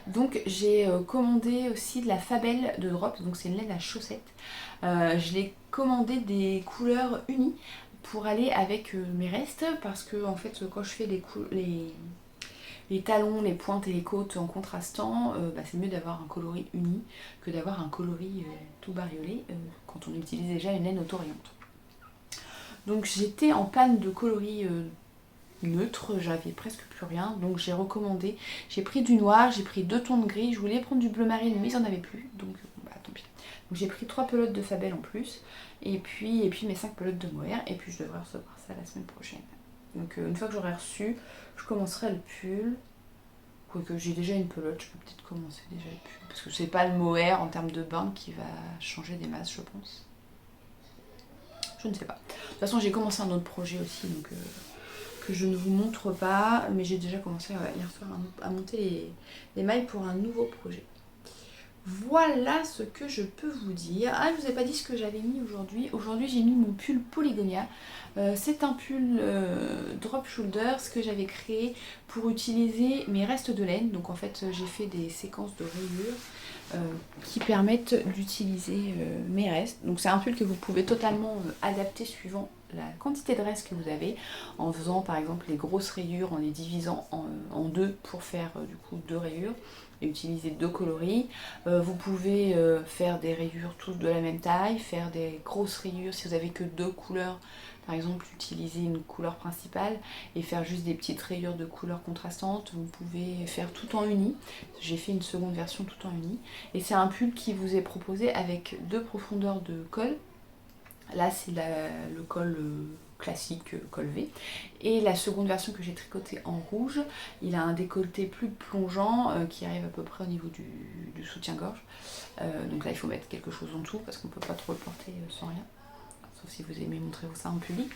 Donc j'ai commandé aussi de la Fabelle de Drop, donc c'est une laine à chaussettes. Je l'ai commandé des couleurs unies pour aller avec mes restes, parce que en fait quand je fais les talons, les pointes et les côtes en contrastant, c'est mieux d'avoir un coloris uni que d'avoir un coloris tout bariolé quand on utilise déjà une laine auto-rayante. Donc j'étais en panne de coloris neutre, j'avais presque plus rien, donc j'ai recommandé, j'ai pris du noir, j'ai pris 2 tons de gris, je voulais prendre du bleu marine mais ils en avaient plus, donc tant pis. Donc j'ai pris 3 pelotes de Fabelle en plus, et puis mes 5 pelotes de mohair, et puis je devrais recevoir ça la semaine prochaine. Donc une fois que j'aurai reçu, je commencerai le pull. Quoique j'ai déjà une pelote, je peux peut-être commencer déjà le pull, parce que c'est pas le mohair en termes de bain qui va changer des masses, je pense. Je ne sais pas. De toute façon j'ai commencé un autre projet aussi, donc que je ne vous montre pas, mais j'ai déjà commencé hier soir à monter les mailles pour un nouveau projet. Voilà ce que je peux vous dire. Ah, je vous ai pas dit ce que j'avais mis aujourd'hui. Aujourd'hui j'ai mis mon pull Polygonia. C'est un pull drop shoulder, ce que j'avais créé pour utiliser mes restes de laine. Donc en fait j'ai fait des séquences de rayures qui permettent d'utiliser mes restes. Donc c'est un pull que vous pouvez totalement adapter suivant la quantité de restes que vous avez, en faisant par exemple les grosses rayures, en les divisant en deux pour faire du coup 2 rayures et utiliser 2 coloris. Vous pouvez faire des rayures toutes de la même taille, faire des grosses rayures si vous avez que 2 couleurs. Par exemple, utiliser une couleur principale et faire juste des petites rayures de couleurs contrastantes. Vous pouvez faire tout en uni. J'ai fait une seconde version tout en uni. Et c'est un pull qui vous est proposé avec 2 profondeurs de col. Là, c'est le col classique, col V. Et la seconde version que j'ai tricotée en rouge, il a un décolleté plus plongeant qui arrive à peu près au niveau du soutien-gorge. Donc là, il faut mettre quelque chose en dessous parce qu'on ne peut pas trop le porter sans rien. Sauf si vous aimez montrer ça en public.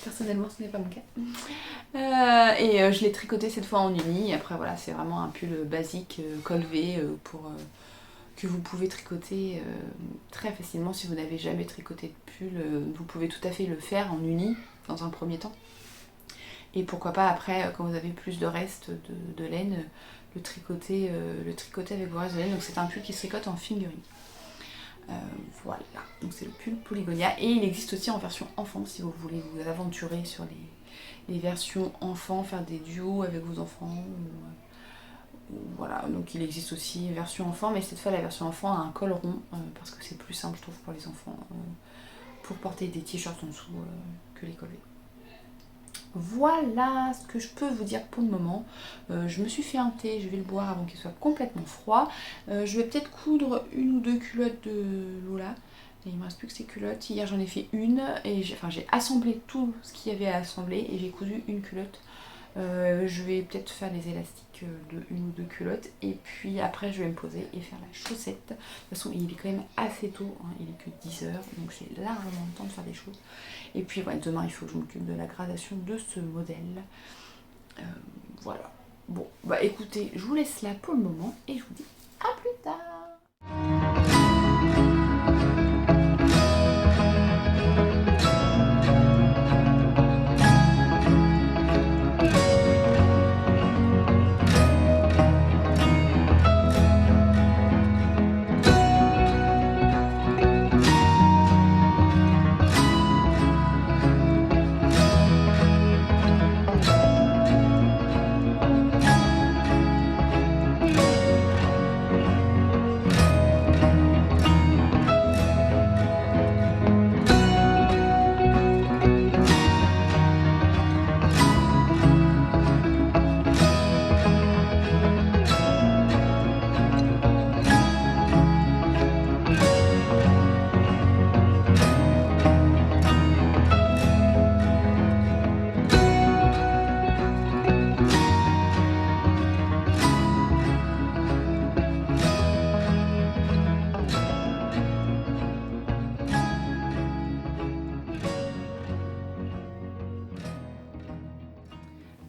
Personnellement, ce n'est pas mon cas. Et je l'ai tricoté cette fois en uni. Après, voilà, c'est vraiment un pull basique, col V, que vous pouvez tricoter très facilement. Si vous n'avez jamais tricoté de pull, vous pouvez tout à fait le faire en uni, dans un premier temps. Et pourquoi pas après, quand vous avez plus de restes de laine, le tricoter avec vos restes de laine. Donc c'est un pull qui se tricote en fingering. Voilà, donc c'est le pull Polygonia, et il existe aussi en version enfant si vous voulez vous aventurer sur les versions enfants, faire des duos avec vos enfants. Voilà, donc il existe aussi une version enfant, mais cette fois la version enfant a un col rond parce que c'est plus simple je trouve pour les enfants pour porter des t-shirts en dessous que les collés. Voilà ce que je peux vous dire pour le moment. Je me suis fait un thé, je vais le boire avant qu'il soit complètement froid. Je vais peut-être coudre 1 ou 2 culottes de Lola. Et il me reste plus que ces culottes. Hier j'en ai fait une et j'ai assemblé tout ce qu'il y avait à assembler et j'ai cousu une culotte. Je vais peut-être faire les élastiques de 1 ou 2 culottes et puis après je vais me poser et faire la chaussette. De toute façon il est quand même assez tôt, hein, il est que 10 h, donc j'ai largement le temps de faire des choses. Et puis ouais, demain il faut que je m'occupe de la gradation de ce modèle. Voilà. Bon, bah écoutez, je vous laisse là pour le moment et je vous dis à plus tard.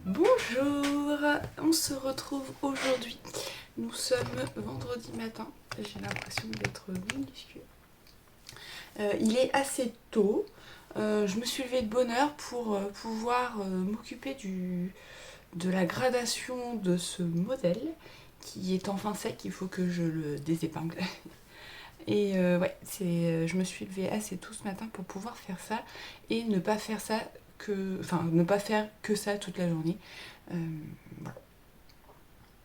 Bonjour, on se retrouve aujourd'hui. Nous sommes vendredi matin. J'ai l'impression d'être minuscule. Il est assez tôt. Je me suis levée de bonne heure pour pouvoir m'occuper de la gradation de ce modèle qui est enfin sec, il faut que je le désépingle. Et ouais, je me suis levée assez tôt ce matin pour pouvoir faire ça et ne pas faire ça ne pas faire que ça toute la journée. Voilà.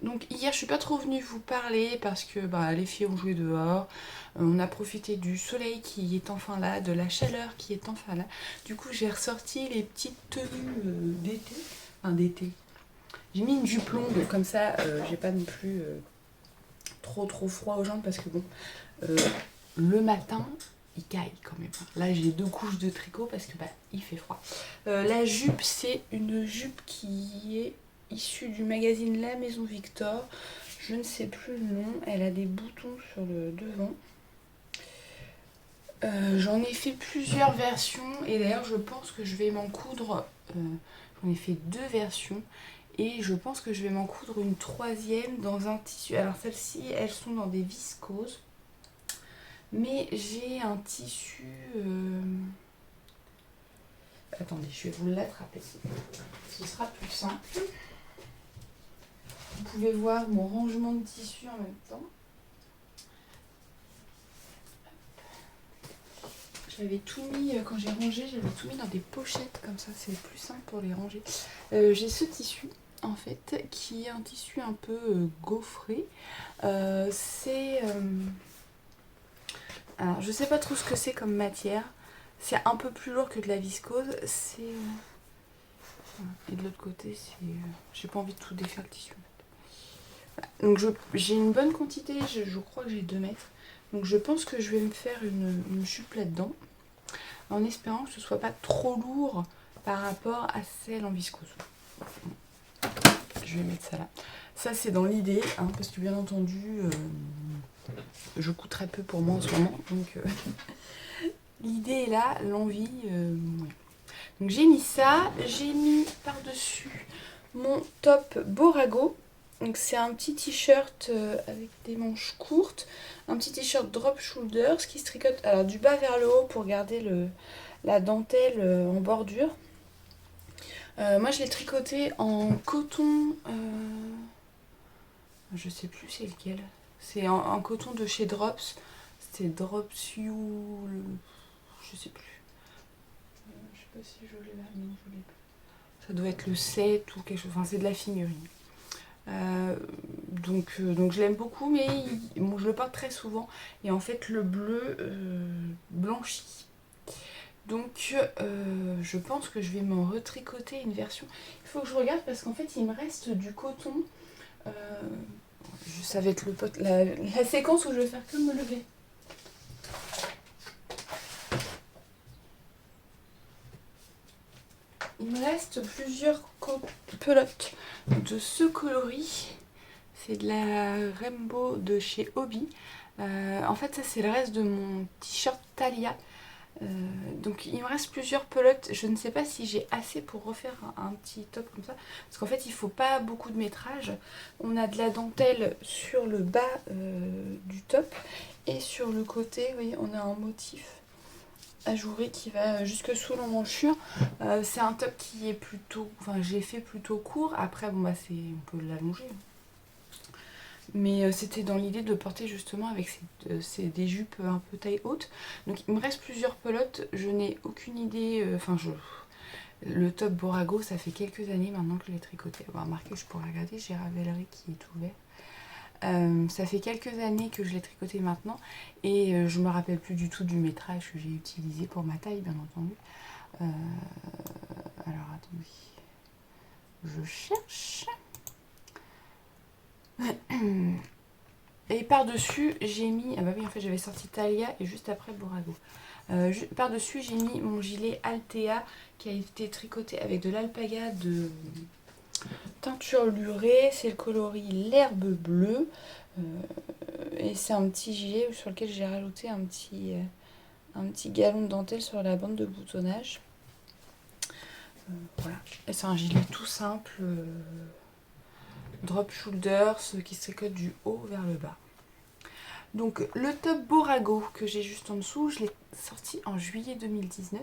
Donc hier je suis pas trop venue vous parler parce que les filles ont joué dehors, on a profité du soleil qui est enfin là, de la chaleur qui est enfin là. Du coup j'ai ressorti les petites tenues d'été, enfin d'été. J'ai mis une jupe longue comme ça, j'ai pas non plus trop froid aux jambes parce que bon, le matin il caille quand même. Là j'ai 2 couches de tricot parce que il fait froid. La jupe c'est une jupe qui est issue du magazine La Maison Victor. Je ne sais plus le nom. Elle a des boutons sur le devant. J'en ai fait plusieurs versions et d'ailleurs je pense que je vais m'en coudre. J'en ai fait 2 versions et je pense que je vais m'en coudre une 3e dans un tissu. Alors celles-ci elles sont dans des viscoses. Mais j'ai un tissu... Attendez, je vais vous l'attraper. Ce sera plus simple. Vous pouvez voir mon rangement de tissu en même temps. J'avais tout mis, quand j'ai rangé, j'avais tout mis dans des pochettes, comme ça c'est plus simple pour les ranger. J'ai ce tissu, en fait, qui est un tissu un peu gaufré. C'est... Alors, je sais pas trop ce que c'est comme matière. C'est un peu plus lourd que de la viscose. C'est... Et de l'autre côté, c'est... J'ai pas envie de tout défaire le tissu. Donc j'ai une bonne quantité, je crois que j'ai 2 mètres. Donc je pense que je vais me faire une jupe là-dedans. En espérant que ce soit pas trop lourd par rapport à celle en viscose. Je vais mettre ça là. Ça c'est dans l'idée, hein, parce que bien entendu, je couds très peu pour moi en ce moment. Donc l'idée est là, l'envie... ouais. Donc j'ai mis ça, j'ai mis par-dessus mon top Borago. Donc c'est un petit t-shirt avec des manches courtes, un petit t-shirt drop shoulders qui se tricote alors du bas vers le haut pour garder la dentelle en bordure. Moi je l'ai tricoté en coton, je sais plus c'est lequel, c'est en coton de chez Drops, c'est Drops You, je sais plus. Je sais pas si je l'ai là, non je l'ai pas. Ça doit être le 7 ou quelque chose, enfin c'est de la figurine. Donc je l'aime beaucoup, mais je le porte très souvent et en fait le bleu blanchit. Donc je pense que je vais m'en retricoter une version. Il faut que je regarde parce qu'en fait il me reste du coton. Ça va être la séquence où je vais faire que me lever. Il me reste plusieurs pelotes de ce coloris. C'est de la Rainbow de chez Hobby. En fait, ça c'est le reste de mon t-shirt Thalia. Donc il me reste plusieurs pelotes. Je ne sais pas si j'ai assez pour refaire un petit top comme ça. Parce qu'en fait, il ne faut pas beaucoup de métrage. On a de la dentelle sur le bas du top. Et sur le côté, vous voyez, on a un motif ajouré qui va jusque sous l'emmanchure. C'est un top qui est plutôt... Enfin, j'ai fait plutôt court. Après, bon, on peut l'allonger. Mais c'était dans l'idée de porter justement avec des jupes un peu taille haute. Donc il me reste plusieurs pelotes. Je n'ai aucune idée... le top Borago, ça fait quelques années maintenant que je l'ai tricoté. Bon, remarquez, je pourrais regarder, j'ai Ravelry qui est ouvert. Ça fait quelques années que je l'ai tricoté maintenant. Et je me rappelle plus du tout du métrage que j'ai utilisé pour ma taille, bien entendu. Alors attendez. Je cherche... Et par-dessus, j'ai mis... Ah bah oui, en fait, j'avais sorti Thalia et juste après Borago. Par-dessus, j'ai mis mon gilet Altea qui a été tricoté avec de l'alpaga de teinture lurée. C'est le coloris l'herbe bleue. Et c'est un petit gilet sur lequel j'ai rajouté un petit galon de dentelle sur la bande de boutonnage. Voilà. Et c'est un gilet tout simple... drop shoulders qui se tricote du haut vers le bas. Donc le top Borago que j'ai juste en dessous, je l'ai sorti en juillet 2019.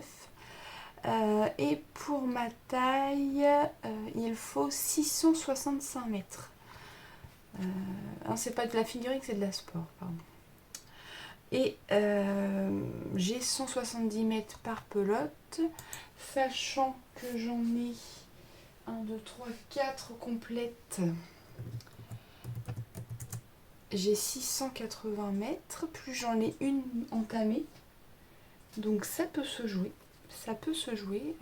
Et pour ma taille, il faut 665 mètres. Non, c'est pas de la figurine, c'est de la sport, pardon. Et j'ai 170 mètres par pelote, sachant que j'en ai 1, 2, 3, 4 complètes. J'ai 680 mètres, plus j'en ai une entamée. Donc ça peut se jouer. Ça peut se jouer.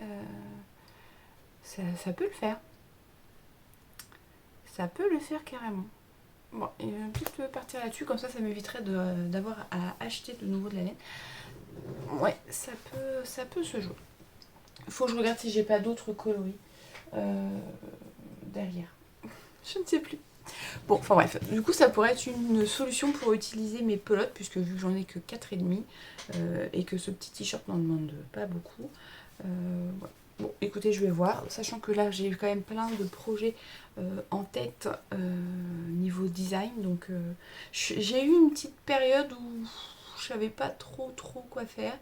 Ça peut le faire. Ça peut le faire carrément. Bon, et je vais peut-être partir là-dessus, comme ça m'éviterait d'avoir à acheter de nouveau de la laine. Ouais, ça peut se jouer. Il faut que je regarde si j'ai pas d'autres coloris derrière. Je ne sais plus. Bon, enfin bref, du coup ça pourrait être une solution pour utiliser mes pelotes, puisque vu que j'en ai que 4,5 et que ce petit t-shirt n'en demande pas beaucoup. Voilà. Bon, écoutez, je vais voir, sachant que là j'ai quand même plein de projets en tête niveau design, donc j'ai eu une petite période où je savais pas trop quoi faire,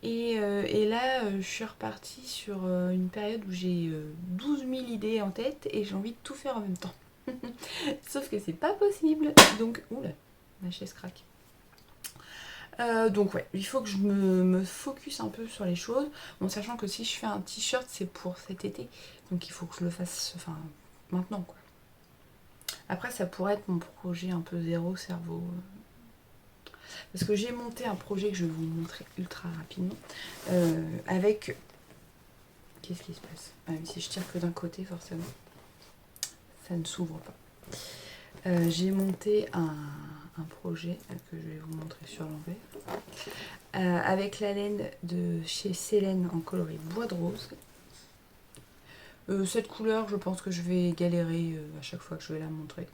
et là je suis repartie sur une période où j'ai 12 000 idées en tête et j'ai envie de tout faire en même temps. Sauf que c'est pas possible, donc oula, ma chaise craque. Donc ouais, il faut que je me focus un peu sur les choses, bon, sachant que si je fais un t-shirt c'est pour cet été, donc il faut que je le fasse maintenant quoi. Après ça pourrait être mon projet un peu zéro cerveau, parce que j'ai monté un projet que je vais vous montrer ultra rapidement, avec... Qu'est-ce qui se passe? Ah oui, si je tire que d'un côté forcément, ça ne s'ouvre pas. J'ai monté un projet que je vais vous montrer sur l'envers, avec la laine de chez Célène en coloris bois de rose. Cette couleur, je pense que je vais galérer à chaque fois que je vais la montrer.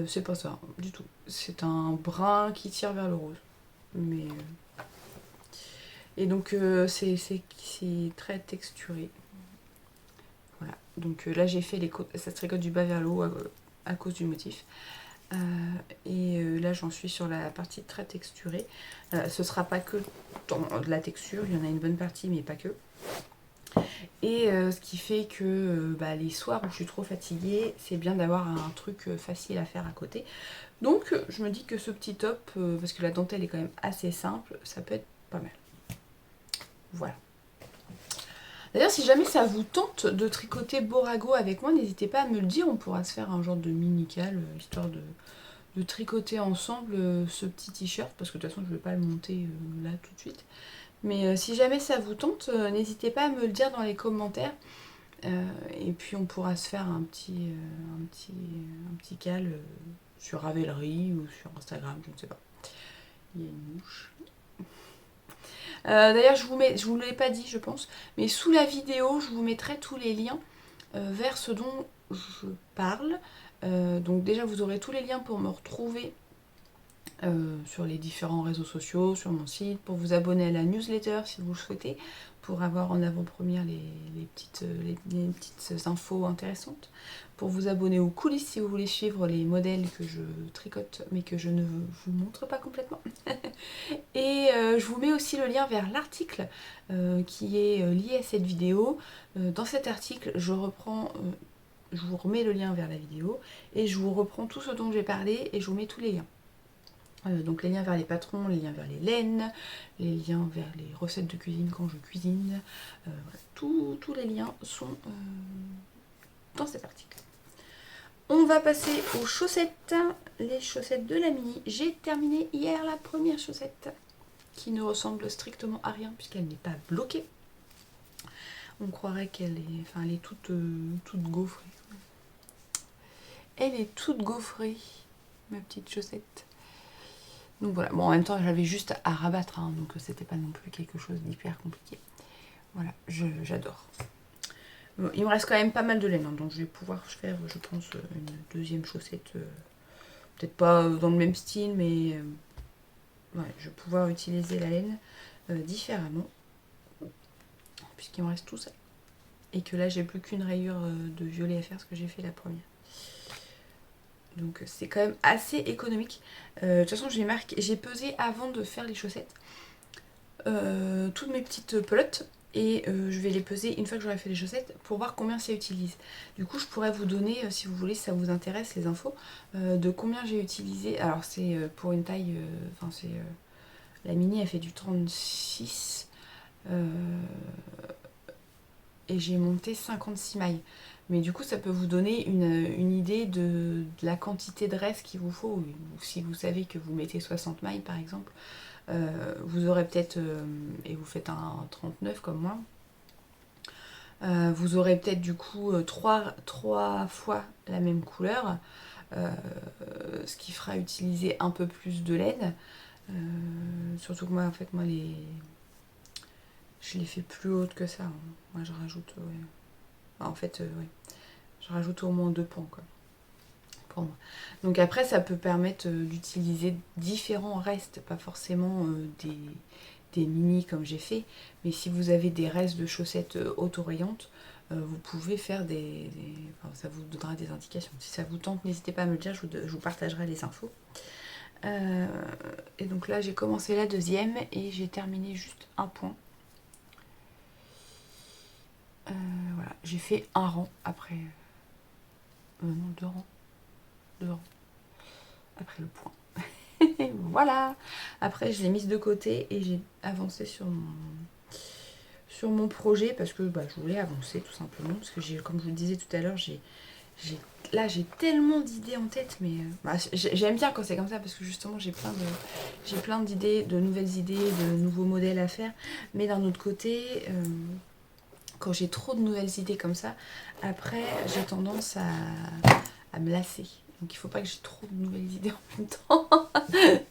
C'est pas ça du tout. C'est un brun qui tire vers le rose. Mais et donc c'est très texturé. Voilà. Donc là j'ai fait ça se tricote du bas vers le haut à cause du motif. Là j'en suis sur la partie très texturée. Ce sera pas que de la texture, il y en a une bonne partie mais pas que. Et ce qui fait que les soirs où je suis trop fatiguée, c'est bien d'avoir un truc facile à faire à côté. Donc je me dis que ce petit top, parce que la dentelle est quand même assez simple, ça peut être pas mal. Voilà. D'ailleurs, si jamais ça vous tente de tricoter Borago avec moi, n'hésitez pas à me le dire, on pourra se faire un genre de mini-cal, histoire de tricoter ensemble ce petit t-shirt, parce que de toute façon je ne vais pas le monter là tout de suite. Mais si jamais ça vous tente, n'hésitez pas à me le dire dans les commentaires. Et puis on pourra se faire un petit cal sur Ravelry ou sur Instagram, je ne sais pas. Il y a une mouche. D'ailleurs, je vous l'ai pas dit, je pense, mais sous la vidéo, je vous mettrai tous les liens vers ce dont je parle. Donc déjà, vous aurez tous les liens pour me retrouver sur les différents réseaux sociaux, sur mon site, pour vous abonner à la newsletter si vous le souhaitez, pour avoir en avant-première les petites infos intéressantes, pour vous abonner aux coulisses si vous voulez suivre les modèles que je tricote mais que je ne vous montre pas complètement. Et je vous mets aussi le lien vers l'article qui est lié à cette vidéo. Dans cet article, je vous remets le lien vers la vidéo et je vous reprends tout ce dont j'ai parlé et je vous mets tous les liens. Donc les liens vers les patrons, les liens vers les laines, les liens vers les recettes de cuisine quand je cuisine. Voilà, tous les liens sont dans cet article. On va passer aux chaussettes, les chaussettes de la mini. J'ai terminé hier la première chaussette qui ne ressemble strictement à rien puisqu'elle n'est pas bloquée. On croirait qu'elle est, enfin, elle est toute gaufrée. Elle est toute gaufrée, ma petite chaussette. Donc voilà, bon en même temps j'avais juste à rabattre, hein, donc c'était pas non plus quelque chose d'hyper compliqué. Voilà, j'adore. Bon, il me reste quand même pas mal de laine, hein, donc je vais pouvoir faire, je pense, une deuxième chaussette. Peut-être pas dans le même style, mais ouais, je vais pouvoir utiliser la laine différemment. Puisqu'il me reste tout ça. Et que là j'ai plus qu'une rayure de violet à faire, parce que j'ai fait la première. Donc c'est quand même assez économique. De toute façon, j'ai pesé avant de faire les chaussettes toutes mes petites pelotes. Et je vais les peser une fois que j'aurai fait les chaussettes pour voir combien ça utilise. Du coup, je pourrais vous donner, si vous voulez, si ça vous intéresse, les infos de combien j'ai utilisé. Alors, c'est pour une taille, la mini, elle fait du 36 et j'ai monté 56 mailles. Mais du coup, ça peut vous donner une idée de la quantité de reste qu'il vous faut. Ou si vous savez que vous mettez 60 mailles, par exemple, vous aurez peut-être, et vous faites un 39 comme moi, vous aurez peut-être du coup 3 fois la même couleur, ce qui fera utiliser un peu plus de laine. Surtout que moi, en fait, je les fais plus hautes que ça, hein. Moi, je rajoute, ouais. En fait, ouais. Je rajoute au moins 2 pans, quoi, pour moi. Donc après, ça peut permettre d'utiliser différents restes, pas forcément des mini comme j'ai fait, mais si vous avez des restes de chaussettes auto-rayantes, vous pouvez faire enfin, ça vous donnera des indications. Si ça vous tente, n'hésitez pas à me le dire, je vous partagerai les infos. Et donc là, j'ai commencé la deuxième et j'ai terminé juste un point. Voilà, j'ai fait un rang après. Non, 2 rangs. 2 rangs. Après le point. Voilà. Après, je l'ai mise de côté et j'ai avancé sur mon projet parce que je voulais avancer tout simplement. Parce que comme je vous le disais tout à l'heure, j'ai tellement d'idées en tête, mais j'aime bien quand c'est comme ça parce que justement j'ai plein d'idées, de nouvelles idées, de nouveaux modèles à faire. Mais d'un autre côté, quand j'ai trop de nouvelles idées comme ça, après j'ai tendance à me lasser. Donc il faut pas que j'ai trop de nouvelles idées en même temps.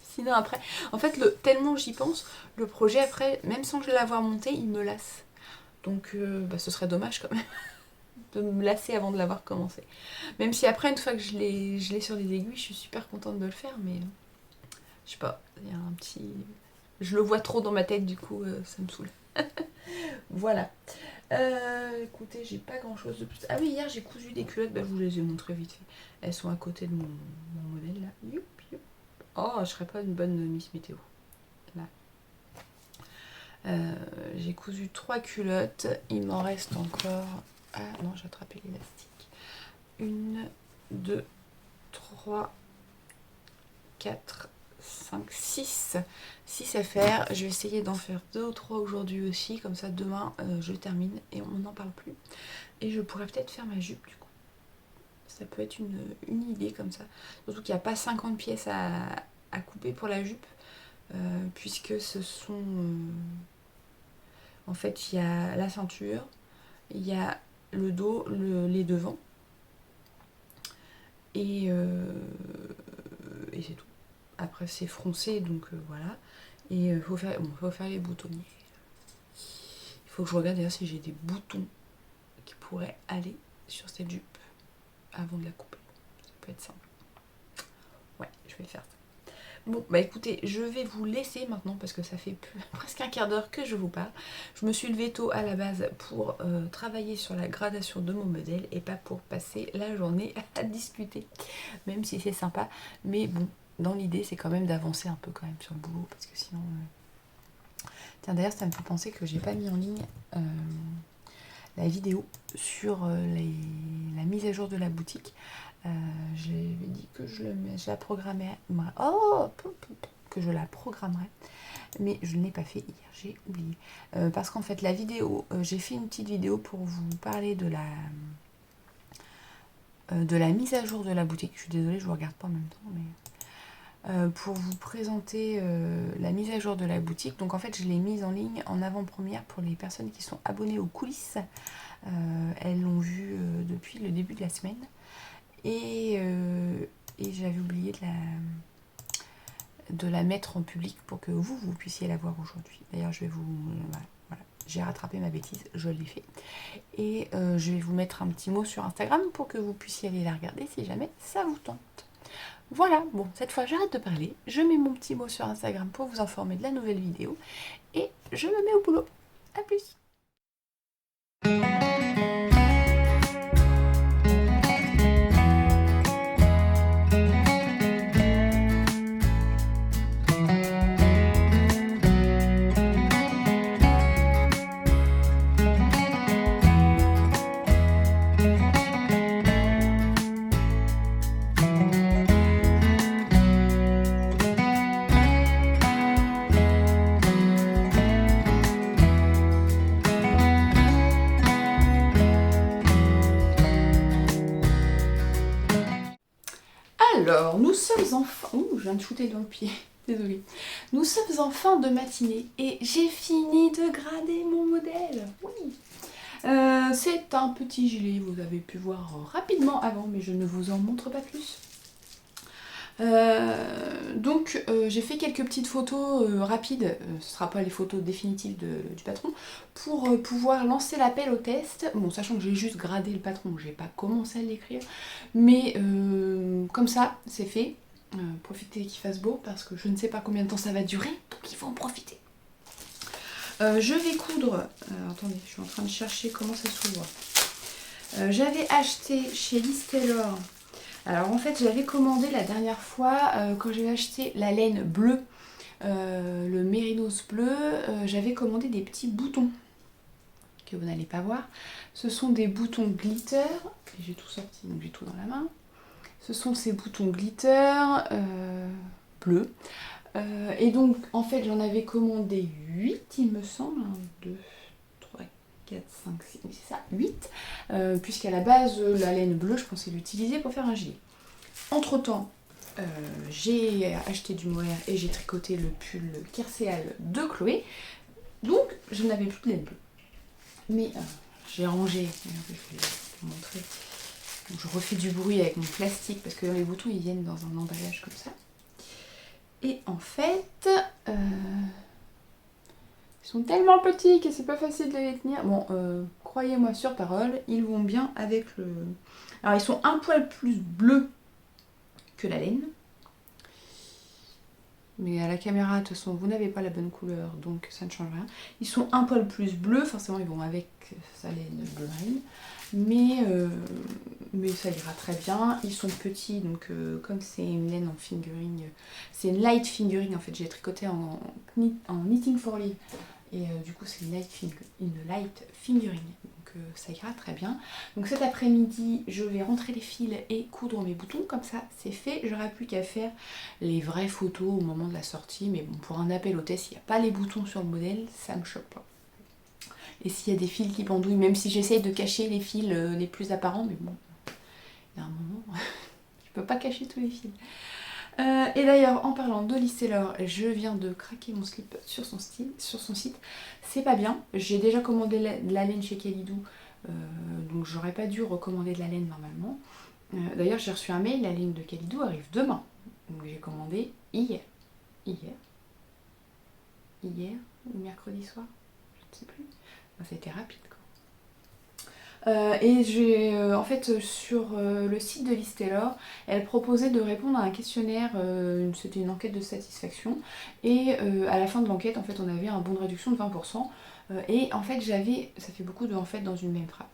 Sinon après, en fait, tellement j'y pense, le projet après, même sans l'avoir monté, il me lasse. Donc ce serait dommage quand même de me lasser avant de l'avoir commencé. Même si après, une fois que je l'ai sur les aiguilles, je suis super contente de le faire, mais je sais pas, il y a un petit... Je le vois trop dans ma tête, du coup, ça me saoule. Voilà. Écoutez, j'ai pas grand chose de plus. Ah oui, hier j'ai cousu des culottes, je vous les ai montrées vite fait. Elles sont à côté de mon modèle là. Youp, youp. Oh, je serais pas une bonne Miss Météo. Là. J'ai cousu 3 culottes. Il m'en reste encore. Ah non, j'ai attrapé l'élastique. 1, 2, 3, 4, 5, 6. 6 à faire. Je vais essayer d'en faire 2 ou 3 aujourd'hui aussi. Comme ça, demain, je termine et on n'en parle plus. Et je pourrais peut-être faire ma jupe du coup. Ça peut être une idée comme ça. Surtout qu'il n'y a pas 50 pièces à couper pour la jupe. Puisque ce sont... en fait, il y a la ceinture, il y a le dos, les devants. Et c'est tout. Après, c'est froncé, donc voilà. Et il faut faire les boutonniers. Il faut que je regarde d'ailleurs si j'ai des boutons qui pourraient aller sur cette jupe avant de la couper. Ça peut être simple. Ouais, je vais faire ça. Bon, écoutez, je vais vous laisser maintenant parce que ça fait presque un quart d'heure que je vous parle. Je me suis levée tôt à la base pour travailler sur la gradation de mon modèle et pas pour passer la journée à discuter. Même si c'est sympa, mais bon, dans l'idée, c'est quand même d'avancer un peu quand même sur le boulot parce que sinon... Tiens, d'ailleurs, ça me fait penser que j'ai pas mis en ligne la vidéo sur la mise à jour de la boutique. J'avais dit que je la programmerais. Que je la programmerais. Mais je ne l'ai pas fait hier, j'ai oublié. Parce qu'en fait, la vidéo, j'ai fait une petite vidéo pour vous parler de la mise à jour de la boutique. Je suis désolée, je ne vous regarde pas en même temps, mais pour vous présenter la mise à jour de la boutique. Donc en fait, je l'ai mise en ligne en avant-première pour les personnes qui sont abonnées aux coulisses. Elles l'ont vue depuis le début de la semaine. Et j'avais oublié de la mettre en public pour que vous puissiez la voir aujourd'hui. D'ailleurs, je vais vous... voilà. J'ai rattrapé ma bêtise, je l'ai fait. Et je vais vous mettre un petit mot sur Instagram pour que vous puissiez aller la regarder si jamais ça vous tente. Voilà, bon, cette fois j'arrête de parler. Je mets mon petit mot sur Instagram pour vous informer de la nouvelle vidéo. Et je me mets au boulot. A plus! Alors, nous sommes en fin... Ouh, je viens de shooter dans le pied. Désolée. Nous sommes en fin de matinée et j'ai fini de grader mon modèle. Oui. C'est un petit gilet, vous avez pu voir rapidement avant, mais je ne vous en montre pas plus. Donc j'ai fait quelques petites photos rapides, ce ne sera pas les photos définitives du patron, pour pouvoir lancer l'appel au test. Bon, sachant que j'ai juste gradé le patron, j'ai pas commencé à l'écrire, mais comme ça, c'est fait. Profitez qu'il fasse beau, parce que je ne sais pas combien de temps ça va durer, donc il faut en profiter. Je vais coudre, attendez, je suis en train de chercher comment ça s'ouvre. J'avais acheté chez Liz Taylor. Alors en fait j'avais commandé la dernière fois quand j'ai acheté la laine bleue, le mérinos bleu, j'avais commandé des petits boutons que vous n'allez pas voir. Ce sont des boutons glitter, et j'ai tout sorti donc j'ai tout dans la main. Ce sont ces boutons glitter bleus. Et donc en fait j'en avais commandé 8 il me semble, 1, 2, 3, 4, 5, 6, oui c'est ça, 8, puisqu'à la base la laine bleue je pensais l'utiliser pour faire un gilet. Entre temps j'ai acheté du mohair et j'ai tricoté le pull Kerséal de Chloé, donc je n'avais plus de laine bleue. Mais j'ai rangé, je vais vous montrer, donc, je refais du bruit avec mon plastique parce que les boutons ils viennent dans un emballage comme ça. Et en fait, ils sont tellement petits que c'est pas facile de les tenir. Bon, croyez-moi sur parole, ils vont bien avec le... Alors ils sont un poil plus bleus que la laine. Mais à la caméra, de toute façon, vous n'avez pas la bonne couleur, donc ça ne change rien. Ils sont un poil plus bleus, forcément ils vont avec sa laine bleu marine. Mais ça ira très bien. Ils sont petits, donc comme c'est une laine en fingering, c'est une light fingering en fait, j'ai tricoté en knitting for live. Et du coup c'est une light fingering, donc ça ira très bien. Donc cet après-midi, je vais rentrer les fils et coudre mes boutons, comme ça c'est fait. J'aurai plus qu'à faire les vraies photos au moment de la sortie, mais bon, pour un appel au test, il n'y a pas les boutons sur le modèle, ça me choque pas. Et s'il y a des fils qui pendouillent, même si j'essaye de cacher les fils les plus apparents, mais bon, il y a un moment, je peux pas cacher tous les fils. Et d'ailleurs, en parlant de Liz Taylor, je viens de craquer mon slip sur son site. C'est pas bien, j'ai déjà commandé de la laine chez Kalidou, donc j'aurais pas dû recommander de la laine normalement. D'ailleurs, j'ai reçu un mail, la laine de Kalidou arrive demain. Donc j'ai commandé hier ou mercredi soir, je ne sais plus. C'était rapide quoi. Et j'ai en fait sur le site de Liz Taylor, elle proposait de répondre à un questionnaire, c'était une enquête de satisfaction, et à la fin de l'enquête en fait on avait un bon de réduction de 20%, et en fait ça fait beaucoup de en fait dans une même phrase.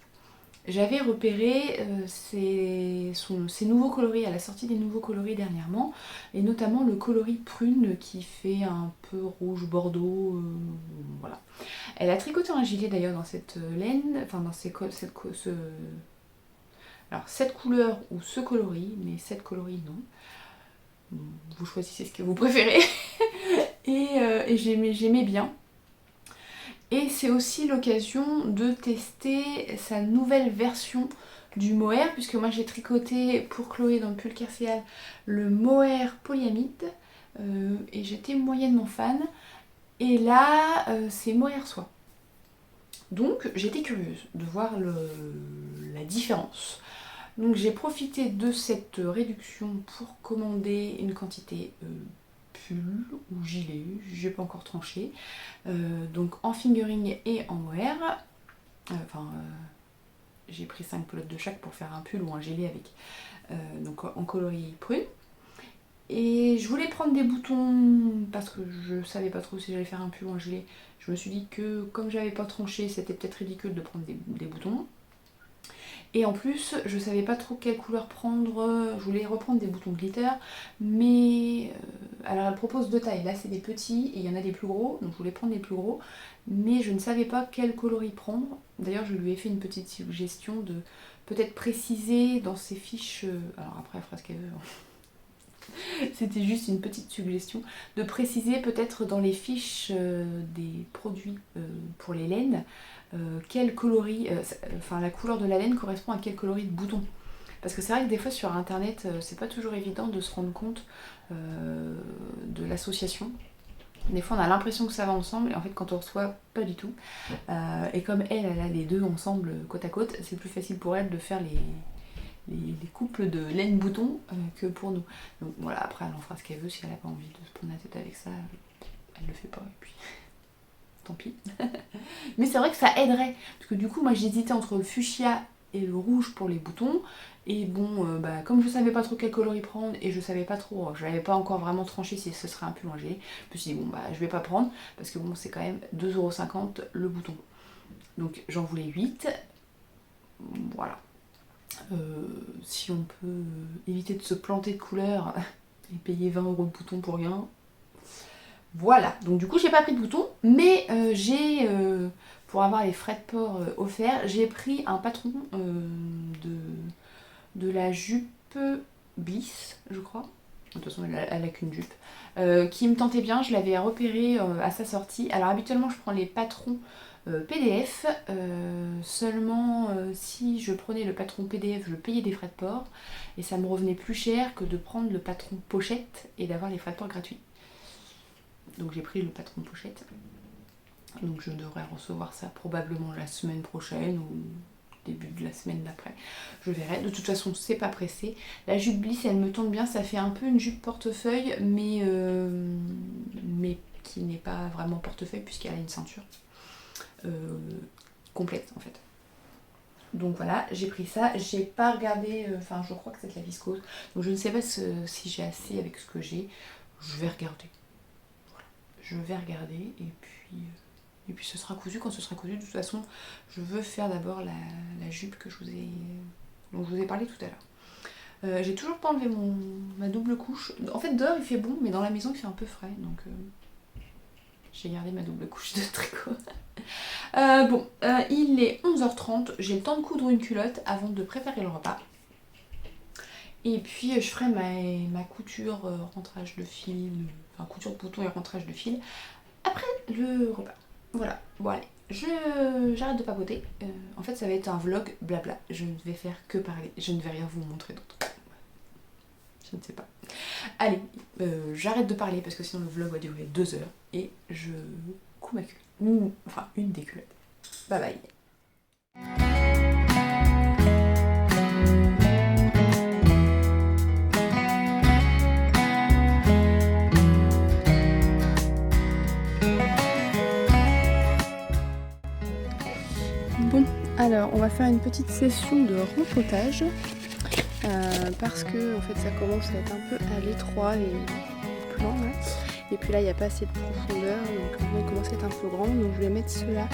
J'avais repéré ces nouveaux coloris, à la sortie des nouveaux coloris dernièrement, et notamment le coloris prune qui fait un peu rouge bordeaux, voilà. Elle a tricoté un gilet d'ailleurs dans cette laine, enfin dans cette couleur ou ce coloris, mais cette coloris non. Vous choisissez ce que vous préférez. et j'aimais bien. Et c'est aussi l'occasion de tester sa nouvelle version du mohair, puisque moi j'ai tricoté pour Chloé dans le pull Kerséal le mohair polyamide, et j'étais moyennement fan. Et là, c'est mohair soie. Donc j'étais curieuse de voir la différence. Donc j'ai profité de cette réduction pour commander une quantité pull ou gilet, j'ai pas encore tranché. Donc en fingering et en mohair. J'ai pris 5 pelotes de chaque pour faire un pull ou un gilet avec. Donc en coloris prune. Et je voulais prendre des boutons parce que je savais pas trop si j'allais faire un pull ou un gilet. Je me suis dit que comme j'avais pas tranché, c'était peut-être ridicule de prendre des boutons. Et en plus, je savais pas trop quelle couleur prendre. Je voulais reprendre des boutons glitter, mais alors elle propose 2 tailles. Là c'est des petits et il y en a des plus gros, donc je voulais prendre les plus gros, mais je ne savais pas quel coloris prendre. D'ailleurs je lui ai fait une petite suggestion de peut-être préciser dans ses fiches, alors après elle fera ce qu'elle veut, c'était juste une petite suggestion, de préciser peut-être dans les fiches des produits pour les laines, quel coloris, la couleur de la laine correspond à quel coloris de bouton. Parce que c'est vrai que des fois sur internet, c'est pas toujours évident de se rendre compte de l'association. Des fois on a l'impression que ça va ensemble et en fait quand on reçoit, pas du tout. Et comme elle a les deux ensemble côte à côte, c'est plus facile pour elle de faire les couples de laine bouton que pour nous. Donc voilà, après elle en fera ce qu'elle veut, si elle n'a pas envie de se prendre la tête avec ça, elle le fait pas et puis tant pis. Mais c'est vrai que ça aiderait, parce que du coup moi j'hésitais entre le fuchsia et le rouge pour les boutons, et bon comme je savais pas trop quel coloris prendre et je savais pas trop, je n'avais pas encore vraiment tranché si ce serait un pull lingé, je me suis dit bon je vais pas prendre parce que bon c'est quand même 2,50 € le bouton. Donc j'en voulais 8, voilà. Si on peut éviter de se planter de couleur et payer 20 € de bouton pour rien. Voilà, donc du coup j'ai pas pris de bouton, mais j'ai, pour avoir les frais de port offerts, j'ai pris un patron de la jupe Bliss, je crois. De toute façon elle a qu'une jupe. Qui me tentait bien, je l'avais repéré à sa sortie. Alors habituellement je prends les patrons PDF, seulement si je prenais le patron PDF, je payais des frais de port et ça me revenait plus cher que de prendre le patron pochette et d'avoir les frais de port gratuits. Donc j'ai pris le patron pochette, donc je devrais recevoir ça probablement la semaine prochaine ou début de la semaine d'après, je verrai. De toute façon c'est pas pressé. La jupe Bliss elle me tente bien, ça fait un peu une jupe portefeuille mais qui n'est pas vraiment portefeuille puisqu'elle a une ceinture complète en fait. Donc voilà, j'ai pris ça, j'ai pas regardé, enfin je crois que c'est de la viscose, donc je ne sais pas si j'ai assez avec ce que j'ai, je vais regarder. Voilà. Je vais regarder et puis ce sera cousu quand ce sera cousu. De toute façon, je veux faire d'abord la jupe dont je vous ai parlé tout à l'heure. J'ai toujours pas enlevé ma double couche. En fait dehors il fait bon, mais dans la maison il fait un peu frais, donc j'ai gardé ma double couche de tricot. Il est 11h30, j'ai le temps de coudre une culotte avant de préparer le repas. Et puis je ferai ma couture rentrage de fil, enfin couture de bouton et rentrage de fil après le repas. Voilà, bon allez, j'arrête de papoter. En fait ça va être un vlog blabla, je ne vais faire que parler, je ne vais rien vous montrer d'autre. Je ne sais pas. Allez, j'arrête de parler parce que sinon le vlog va durer 2 heures et je couds ma culotte. Enfin, une des culottes. Bye bye. Bon, alors on va faire une petite session de rempotage. Parce que en fait ça commence à être un peu à l'étroit les plans là. Et puis là il n'y a pas assez de profondeur, donc maintenant il commence à être un peu grand, donc je vais mettre ceux-là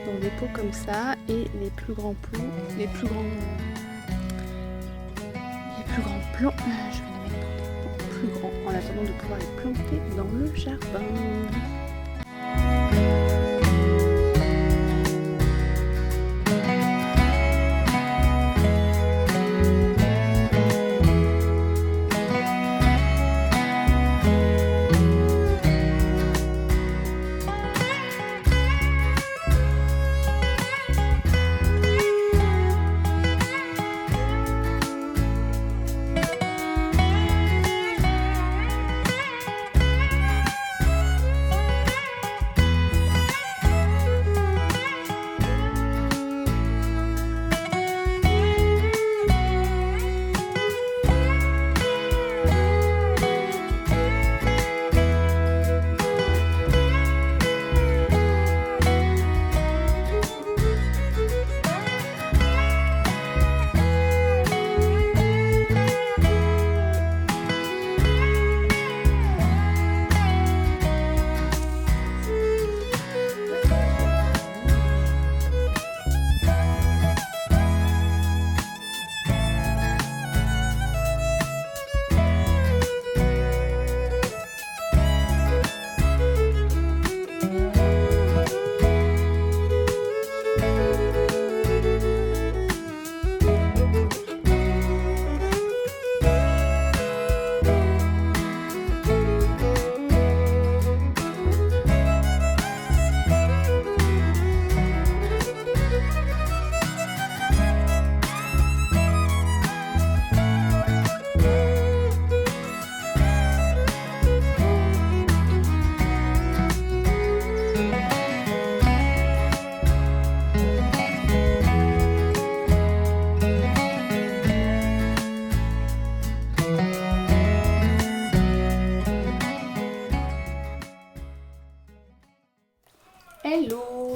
dans des pots comme ça et les plus grands plans, je vais les mettre dans des pots plus grands en attendant de pouvoir les planter dans le jardin.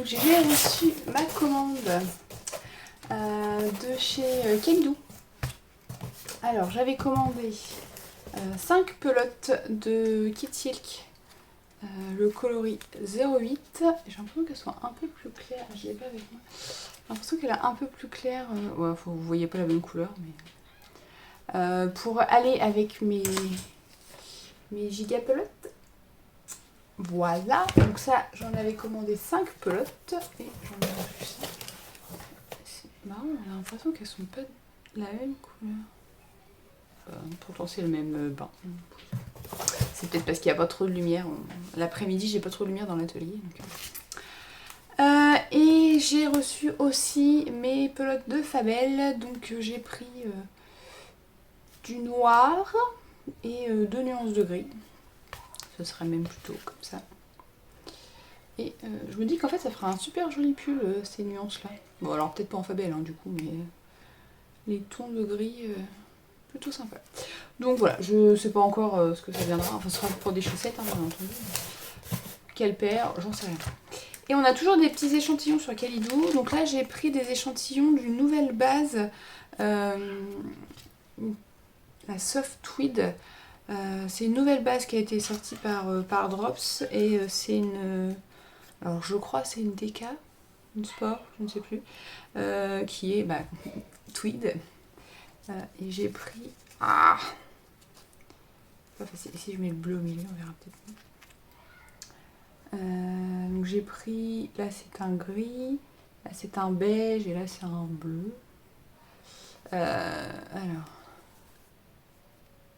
Donc j'ai reçu ma commande de chez Kendo. Alors j'avais commandé 5 pelotes de Kid Silk, le coloris 08. J'ai l'impression qu'elles sont un peu plus claires. Je l'ai pas avec moi. J'ai l'impression qu'elle est un peu plus claire. Ouais, vous voyez pas la bonne couleur, mais pour aller avec mes giga pelotes. Voilà, donc ça j'en avais commandé 5 pelotes et j'en ai reçu 5. C'est marrant, on a l'impression qu'elles sont pas de la même couleur. Pourtant c'est le même bain. C'est peut-être parce qu'il n'y a pas trop de lumière. L'après-midi j'ai pas trop de lumière dans l'atelier. Et j'ai reçu aussi mes pelotes de Fabel. Donc j'ai pris du noir et 2 nuances de gris. Ce serait même plutôt comme ça. Et je me dis qu'en fait ça fera un super joli pull ces nuances là. Bon alors peut-être pas en Fabel hein, du coup, mais les tons de gris plutôt sympa. Donc voilà, je sais pas encore ce que ça viendra. Enfin ce sera pour des chaussettes hein, bien entendu. Quelle paire, j'en sais rien. Et on a toujours des petits échantillons sur Kalidou. Donc là j'ai pris des échantillons d'une nouvelle base, la Soft Tweed. C'est une nouvelle base qui a été sortie par Drops et c'est une... alors je crois c'est une DK, une sport, je ne sais plus, qui est tweed. Et j'ai pris... Ah, pas facile. Si je mets le bleu au milieu, on verra peut-être. Donc j'ai pris... Là c'est un gris, là c'est un beige et là c'est un bleu. Alors...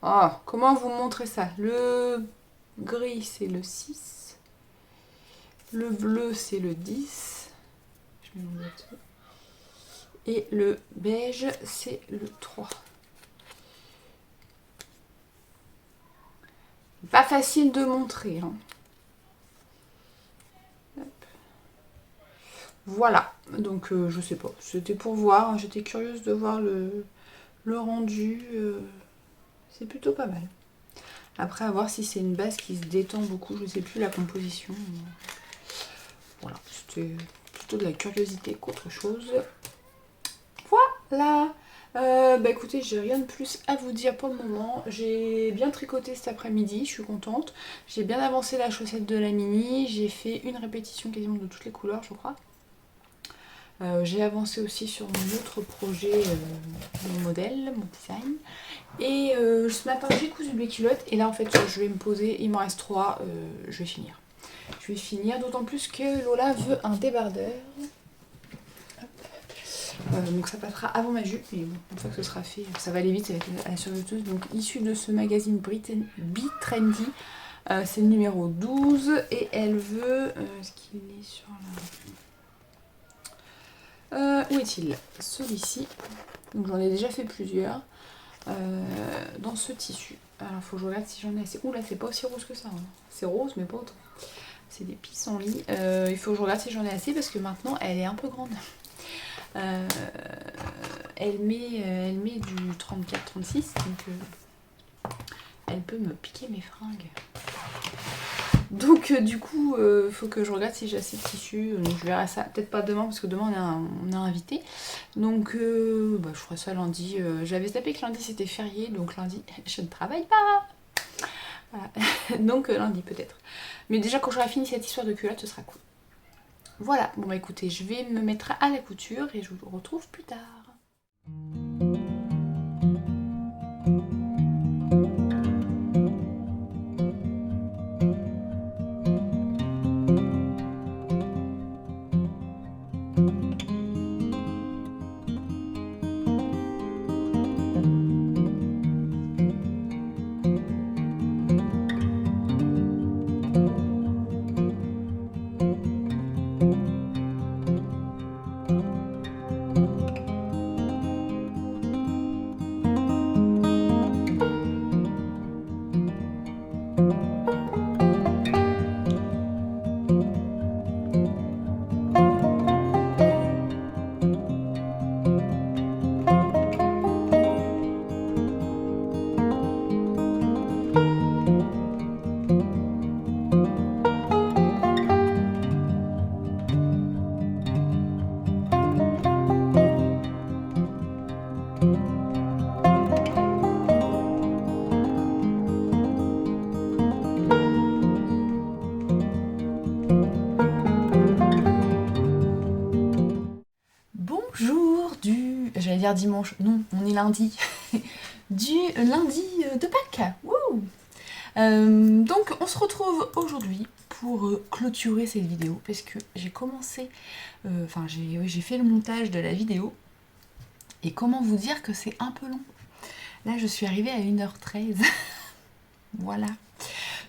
Oh, comment vous montrer ça? Le gris c'est le 6. Le bleu c'est le 10. Je mets mon doigt dessus. Et le beige c'est le 3. Pas facile de montrer. Hein. Voilà. Donc je sais pas. C'était pour voir. Hein. J'étais curieuse de voir le rendu. C'est plutôt pas mal. Après, à voir si c'est une base qui se détend beaucoup. Je sais plus la composition. Voilà. C'était plutôt de la curiosité qu'autre chose. Voilà. Écoutez, j'ai rien de plus à vous dire pour le moment. J'ai bien tricoté cet après-midi, je suis contente. J'ai bien avancé la chaussette de la mini. J'ai fait une répétition quasiment de toutes les couleurs, je crois. J'ai avancé aussi sur mon autre projet, mon modèle, mon design. Et ce matin j'ai cousu mes culottes et là en fait je vais me poser, il m'en reste 3, je vais finir. Je vais finir, d'autant plus que Lola veut un débardeur. Donc ça passera avant ma jupe, mais bon, une fois que ce sera fait, ça va aller vite avec la surveilleuse. Donc issu de ce magazine Be-Trendy, c'est le numéro 12 et elle veut, est-ce qu'il est sur la... où est-il? Celui-ci. Donc j'en ai déjà fait plusieurs. Dans ce tissu. Alors faut que je regarde si j'en ai assez. Ouh là c'est pas aussi rose que ça. Hein. C'est rose mais pas autant. C'est des pissenlits. Il faut que je regarde si j'en ai assez parce que maintenant elle est un peu grande. Elle met du 34-36 donc elle peut me piquer mes fringues. Donc du coup faut que je regarde si j'ai assez de tissu. Donc, je verrai ça peut-être pas demain parce que demain on a un invité. Donc je ferai ça lundi. J'avais tapé que lundi c'était férié, donc lundi je ne travaille pas. Voilà. Donc lundi peut-être. Mais déjà quand j'aurai fini cette histoire de culotte ce sera cool. Voilà, bon écoutez, je vais me mettre à la couture et je vous retrouve plus tard. dire dimanche, non, on est lundi. Du lundi de Pâques. Wouh. Donc on se retrouve aujourd'hui pour clôturer cette vidéo parce que j'ai commencé, j'ai fait le montage de la vidéo et comment vous dire que c'est un peu long. Là je suis arrivée à 1h13, voilà.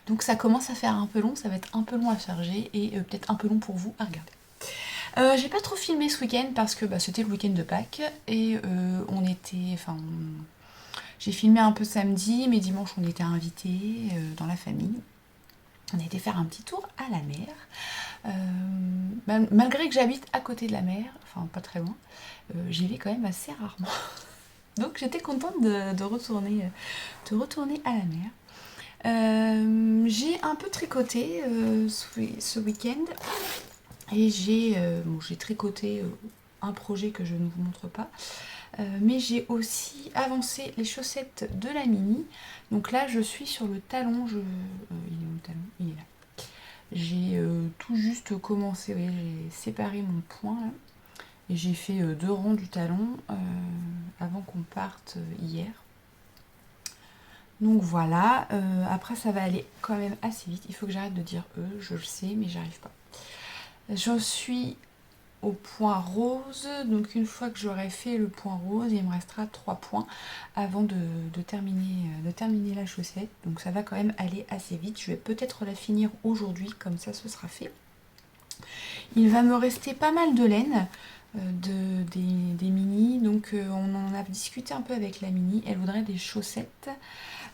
Donc ça commence à faire un peu long, ça va être un peu long à charger et peut-être un peu long pour vous à regarder. J'ai pas trop filmé ce week-end parce que c'était le week-end de Pâques et j'ai filmé un peu samedi, mais dimanche on était invités dans la famille. On a été faire un petit tour à la mer. Malgré que j'habite à côté de la mer, enfin pas très loin, j'y vais quand même assez rarement. Donc j'étais contente de retourner à la mer. J'ai un peu tricoté ce week-end et j'ai tricoté un projet que je ne vous montre pas. Mais j'ai aussi avancé les chaussettes de la Mini. Donc là, je suis sur le talon. Il est où le talon? Il est là. J'ai tout juste commencé, oui, j'ai séparé mon point là, et j'ai fait 2 rangs du talon avant qu'on parte hier. Donc voilà, après ça va aller quand même assez vite. Il faut que j'arrête de dire je le sais, mais j'arrive pas. Je suis au point rose, donc une fois que j'aurai fait le point rose, il me restera 3 points avant de terminer la chaussette. Donc ça va quand même aller assez vite. Je vais peut-être la finir aujourd'hui, comme ça ce sera fait. Il va me rester pas mal de laine des Mini, donc on en a discuté un peu avec la Mini. Elle voudrait des chaussettes,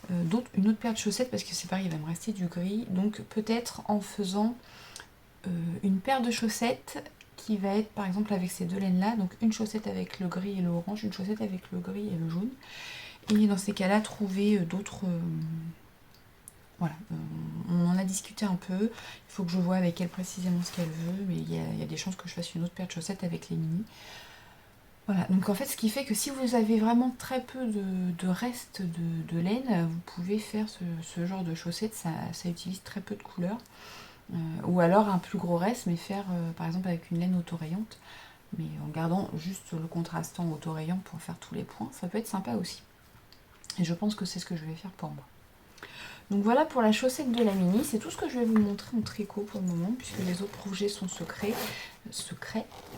une autre paire de chaussettes parce que c'est pareil, il va me rester du gris. Donc peut-être en faisant une paire de chaussettes qui va être par exemple avec ces 2 laines là, donc une chaussette avec le gris et le orange, une chaussette avec le gris et le jaune, et dans ces cas là trouver d'autres voilà, on en a discuté un peu, il faut que je vois avec elle précisément ce qu'elle veut, mais il y a des chances que je fasse une autre paire de chaussettes avec les Mini. Voilà, donc en fait ce qui fait que si vous avez vraiment très peu de restes de laine, vous pouvez faire ce genre de chaussettes, ça utilise très peu de couleurs. Ou alors un plus gros reste, mais faire par exemple avec une laine autorayante, mais en gardant juste le contrastant autorayant pour faire tous les points, ça peut être sympa aussi. Et je pense que c'est ce que je vais faire pour moi. Donc voilà pour la chaussette de la Mini, c'est tout ce que je vais vous montrer en tricot pour le moment, puisque les autres projets sont secrets.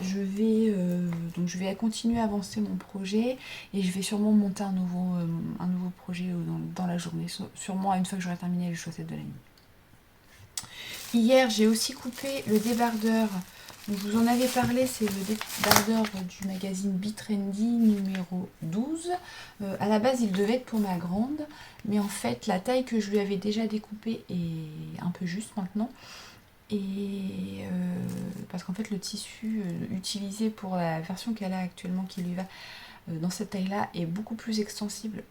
Je vais continuer à avancer mon projet et je vais sûrement monter un nouveau projet dans la journée, sûrement une fois que j'aurai terminé les chaussettes de la Mini. Hier, j'ai aussi coupé le débardeur. Donc, je vous en avais parlé, c'est le débardeur du magazine Be Trendy numéro 12. À la base, il devait être pour ma grande, mais en fait, la taille que je lui avais déjà découpée est un peu juste maintenant. Et parce qu'en fait, le tissu utilisé pour la version qu'elle a actuellement, qui lui va dans cette taille-là, est beaucoup plus extensible.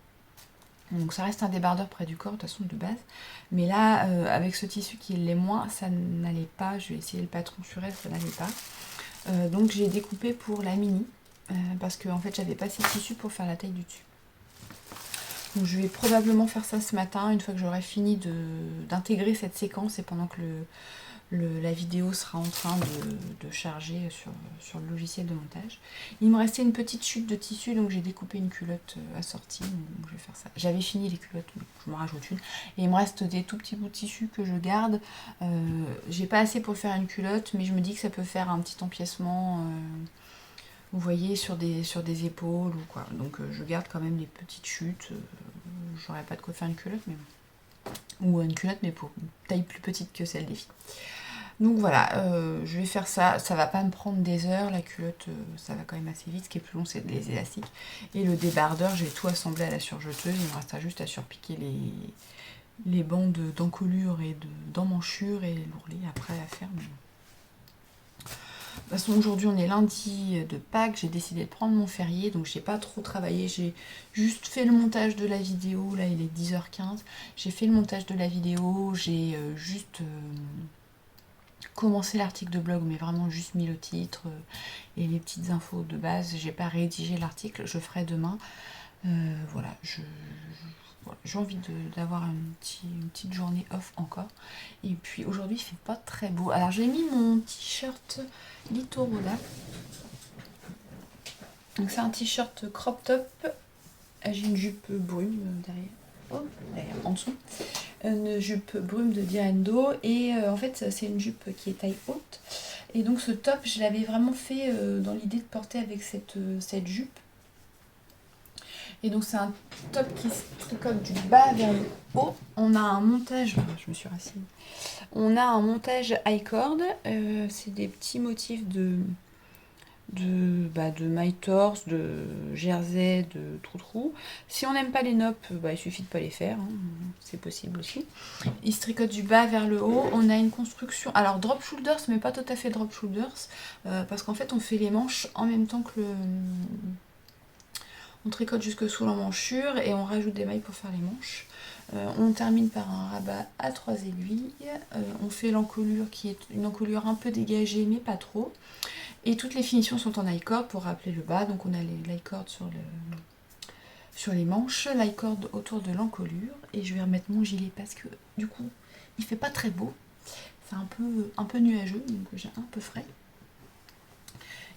Donc ça reste un débardeur près du corps de toute façon de base. Mais là, avec ce tissu qui l'est moins, ça n'allait pas. Je vais essayer le patron sur elle, ça n'allait pas. Donc j'ai découpé pour la Mini. Parce que en fait j'avais pas assez de tissu pour faire la taille du dessus. Donc je vais probablement faire ça ce matin, une fois que j'aurai fini d'intégrer cette séquence et pendant que la vidéo sera en train de charger sur le logiciel de montage. Il me restait une petite chute de tissu, donc j'ai découpé une culotte assortie. Donc je vais faire ça. J'avais fini les culottes, mais je m'en rajoute une. Et il me reste des tout petits bouts de tissu que je garde. J'ai pas assez pour faire une culotte, mais je me dis que ça peut faire un petit empiècement, vous voyez, sur des épaules ou quoi. Donc je garde quand même les petites chutes. J'aurais pas de quoi faire une culotte, mais bon. Ou une culotte, mais pour une taille plus petite que celle des filles. Donc voilà, je vais faire ça. Ça va pas me prendre des heures. La culotte, ça va quand même assez vite. Ce qui est plus long, c'est les élastiques. Et le débardeur, j'ai tout assemblé à la surjeteuse. Il me restera juste à surpiquer les bandes d'encolure et d'emmanchure et l'ourlet après à faire. Mais... De toute façon, aujourd'hui, on est lundi de Pâques. J'ai décidé de prendre mon férié, donc j'ai pas trop travaillé. J'ai juste fait le montage de la vidéo. Là, il est 10h15. J'ai fait le montage de la vidéo. J'ai juste... commencer l'article de blog, mais vraiment juste mis le titre et les petites infos de base. J'ai pas rédigé l'article, je ferai demain. Voilà, j'ai envie d'avoir une petite journée off encore. Et puis aujourd'hui, il fait pas très beau. Alors j'ai mis mon t-shirt Litoro là. Donc c'est un t-shirt crop top. J'ai une jupe brume derrière. Oh, derrière, en dessous. Une jupe brume de Diando. Et en fait, c'est une jupe qui est taille haute. Et donc ce top, je l'avais vraiment fait dans l'idée de porter avec cette jupe. Et donc c'est un top qui se tricote du bas vers le haut. On a un montage, je me suis rassise. On a un montage high cord. C'est des petits motifs de my torse, de jersey, de trou-trou. Si on n'aime pas les noppes, il suffit de pas les faire, hein. C'est possible aussi. Il se tricote du bas vers le haut. On a une construction, alors drop shoulders, mais pas tout à fait drop shoulders, parce qu'en fait on fait les manches en même temps que on tricote jusque sous l'emmanchure et on rajoute des mailles pour faire les manches. On termine par un rabat à 3 aiguilles. On fait l'encolure qui est une encolure un peu dégagée mais pas trop. Et toutes les finitions sont en I-cord pour rappeler le bas. Donc on a l'i-cord sur les manches, l'i-cord autour de l'encolure. Et je vais remettre mon gilet parce que du coup il fait pas très beau. C'est un peu nuageux, donc j'ai un peu frais.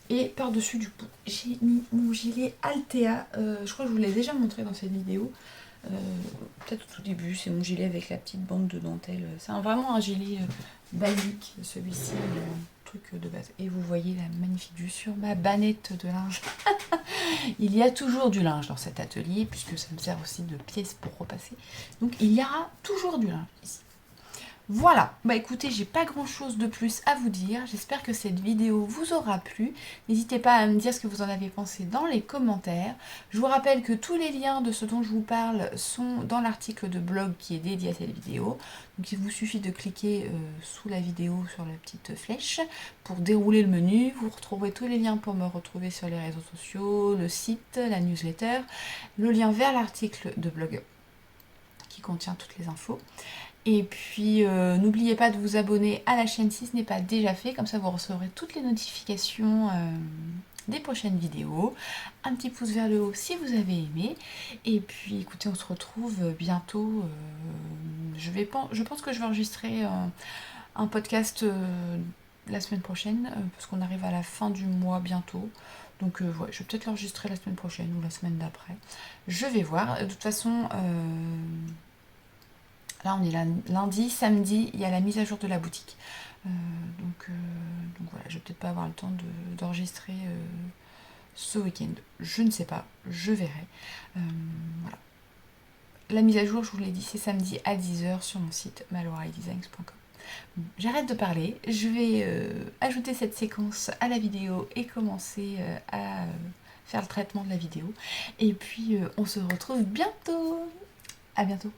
Et par-dessus du coup, j'ai mis mon gilet Altea. Je crois que je vous l'ai déjà montré dans cette vidéo. Peut-être au tout début, c'est mon gilet avec la petite bande de dentelle. C'est vraiment un gilet basique, celui-ci, truc de base. Et vous voyez la magnifique vue sur ma bannette de linge. Il y a toujours du linge dans cet atelier, puisque ça me sert aussi de pièce pour repasser. Donc il y aura toujours du linge ici. Voilà, écoutez, j'ai pas grand chose de plus à vous dire. J'espère que cette vidéo vous aura plu. N'hésitez pas à me dire ce que vous en avez pensé dans les commentaires. Je vous rappelle que tous les liens de ce dont je vous parle sont dans l'article de blog qui est dédié à cette vidéo. Donc il vous suffit de cliquer sous la vidéo sur la petite flèche pour dérouler le menu. Vous retrouverez tous les liens pour me retrouver sur les réseaux sociaux, le site, la newsletter, le lien vers l'article de blog qui contient toutes les infos. Et puis n'oubliez pas de vous abonner à la chaîne si ce n'est pas déjà fait, comme ça vous recevrez toutes les notifications des prochaines vidéos. Un petit pouce vers le haut si vous avez aimé. Et puis écoutez, on se retrouve bientôt. Je pense que je vais enregistrer un podcast la semaine prochaine, parce qu'on arrive à la fin du mois bientôt. Donc ouais, je vais peut-être l'enregistrer la semaine prochaine ou la semaine d'après. Je vais voir. De toute façon... Là, on est lundi, samedi, il y a la mise à jour de la boutique. Donc voilà, je vais peut-être pas avoir le temps d'enregistrer ce week-end. Je ne sais pas, je verrai. Voilà. La mise à jour, je vous l'ai dit, c'est samedi à 10h sur mon site maloiraidesigns.com. Bon, j'arrête de parler, je vais ajouter cette séquence à la vidéo et commencer à faire le traitement de la vidéo. Et puis, on se retrouve bientôt. À bientôt.